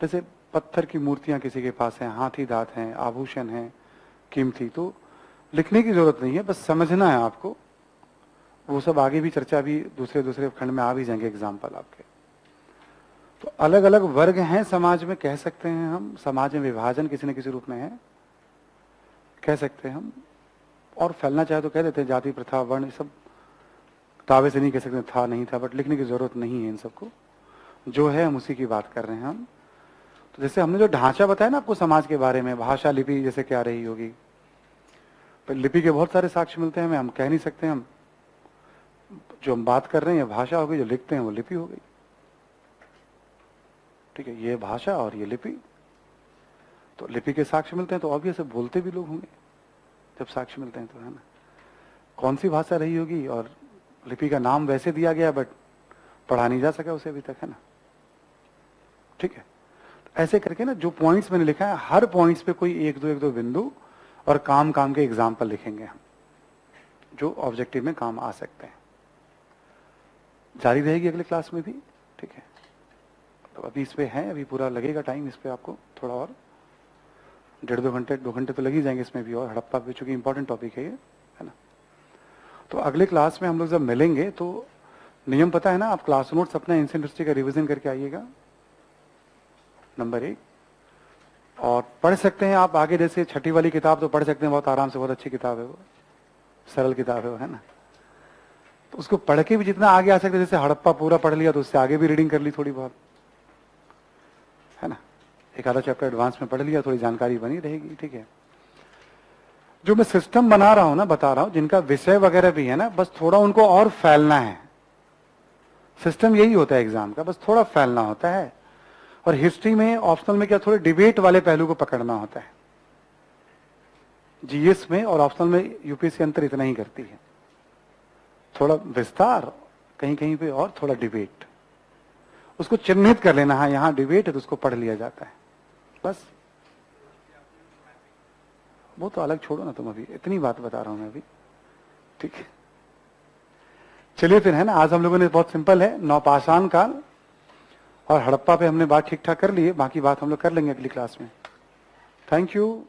Speaker 1: जैसे पत्थर की मूर्तियां किसी के पास हैं, हाथी दांत हैं, आभूषण हैं कीमती, तो लिखने की जरूरत नहीं है, बस समझना है आपको। वो सब आगे भी चर्चा भी दूसरे खंड में आ भी जाएंगे एग्जाम्पल आपके। तो अलग अलग वर्ग हैं समाज में, कह सकते हैं हम। समाज में विभाजन किसी न किसी रूप में है, कह सकते हैं हम। और फैलना चाहे तो कह देते हैं जाति प्रथा वर्ण, सब दावे से नहीं कह सकते था नहीं था, बट लिखने की जरूरत नहीं है इन सबको। जो है हम उसी की बात कर रहे हैं हम। तो जैसे हमने जो ढांचा बताया ना आपको समाज के बारे में, भाषा लिपि जैसे क्या रही होगी, तो लिपि के बहुत सारे साक्ष्य मिलते हैं हमें। हम कह नहीं सकते, हम जो हम बात कर रहे हैं भाषा हो गई, जो लिखते हैं वो लिपि हो गई। ठीक है, ये भाषा और ये लिपि। तो लिपि के साक्ष्य मिलते हैं तो ऑब्वियस है बोलते भी लोग होंगे जब साक्ष्य मिलते हैं, तो, है ना। कौन सी भाषा रही होगी, और लिपि का नाम वैसे दिया गया बट पढ़ा नहीं जा सका उसे अभी तक, है ना। ठीक है, ऐसे करके ना जो पॉइंट्स मैंने लिखा है, हर पॉइंट्स पे कोई एक दो बिंदु और काम के एग्जाम्पल लिखेंगे हम, जो ऑब्जेक्टिव में काम आ सकते हैं। जारी रहेगी अगले क्लास में भी। ठीक है, तो अभी इस पे है, अभी पूरा लगेगा टाइम इस पे आपको, थोड़ा और 1.5-2 घंटे तो लग ही जाएंगे इसमें भी। और हड़प्पा भी चूंकि इंपॉर्टेंट टॉपिक है ये, है ना। तो अगले क्लास में हम लोग जब मिलेंगे तो नियम पता है ना, आप क्लास नोट्स अपना एंशिएंट हिस्ट्री का रिवीजन करके आइएगा, नंबर 1। और पढ़ सकते हैं आप आगे, जैसे छठी वाली किताब तो पढ़ सकते हैं बहुत आराम से, बहुत अच्छी किताब है वो, सरल किताब है वो, है ना। तो उसको पढ़ के भी जितना आगे आ सकते, जैसे हड़प्पा पूरा पढ़ लिया तो उससे आगे भी रीडिंग कर ली थोड़ी बहुत, है ना, एक आधा चैप्टर एडवांस में पढ़ लिया, थोड़ी जानकारी बनी रहेगी, ठीक है। जो मैं सिस्टम बना रहा हूं ना, बता रहा हूं, जिनका विषय वगैरह भी है ना, बस थोड़ा उनको और फैलना है। सिस्टम यही होता है एग्जाम का, बस थोड़ा फैलना होता है। और हिस्ट्री में ऑप्शनल में क्या, थोड़े डिबेट वाले पहलू को पकड़ना होता है। जीएस में और ऑप्शनल में यूपीएससी अंतर इतना ही करती है, थोड़ा विस्तार कहीं कहीं पे और थोड़ा डिबेट, उसको चिन्हित कर लेना, हाँ यहां डिबेट है तो उसको पढ़ लिया जाता है, बस। वो तो अलग छोड़ो ना तुम, अभी इतनी बात बता रहा हूं मैं अभी, ठीक है। चलिए फिर, है ना, आज हम लोगों ने बहुत सिंपल है, नौपाषाण काल और हड़प्पा पे हमने बात ठीक ठाक कर ली है, बाकी बात हम लोग कर लेंगे अगली क्लास में। Thank you.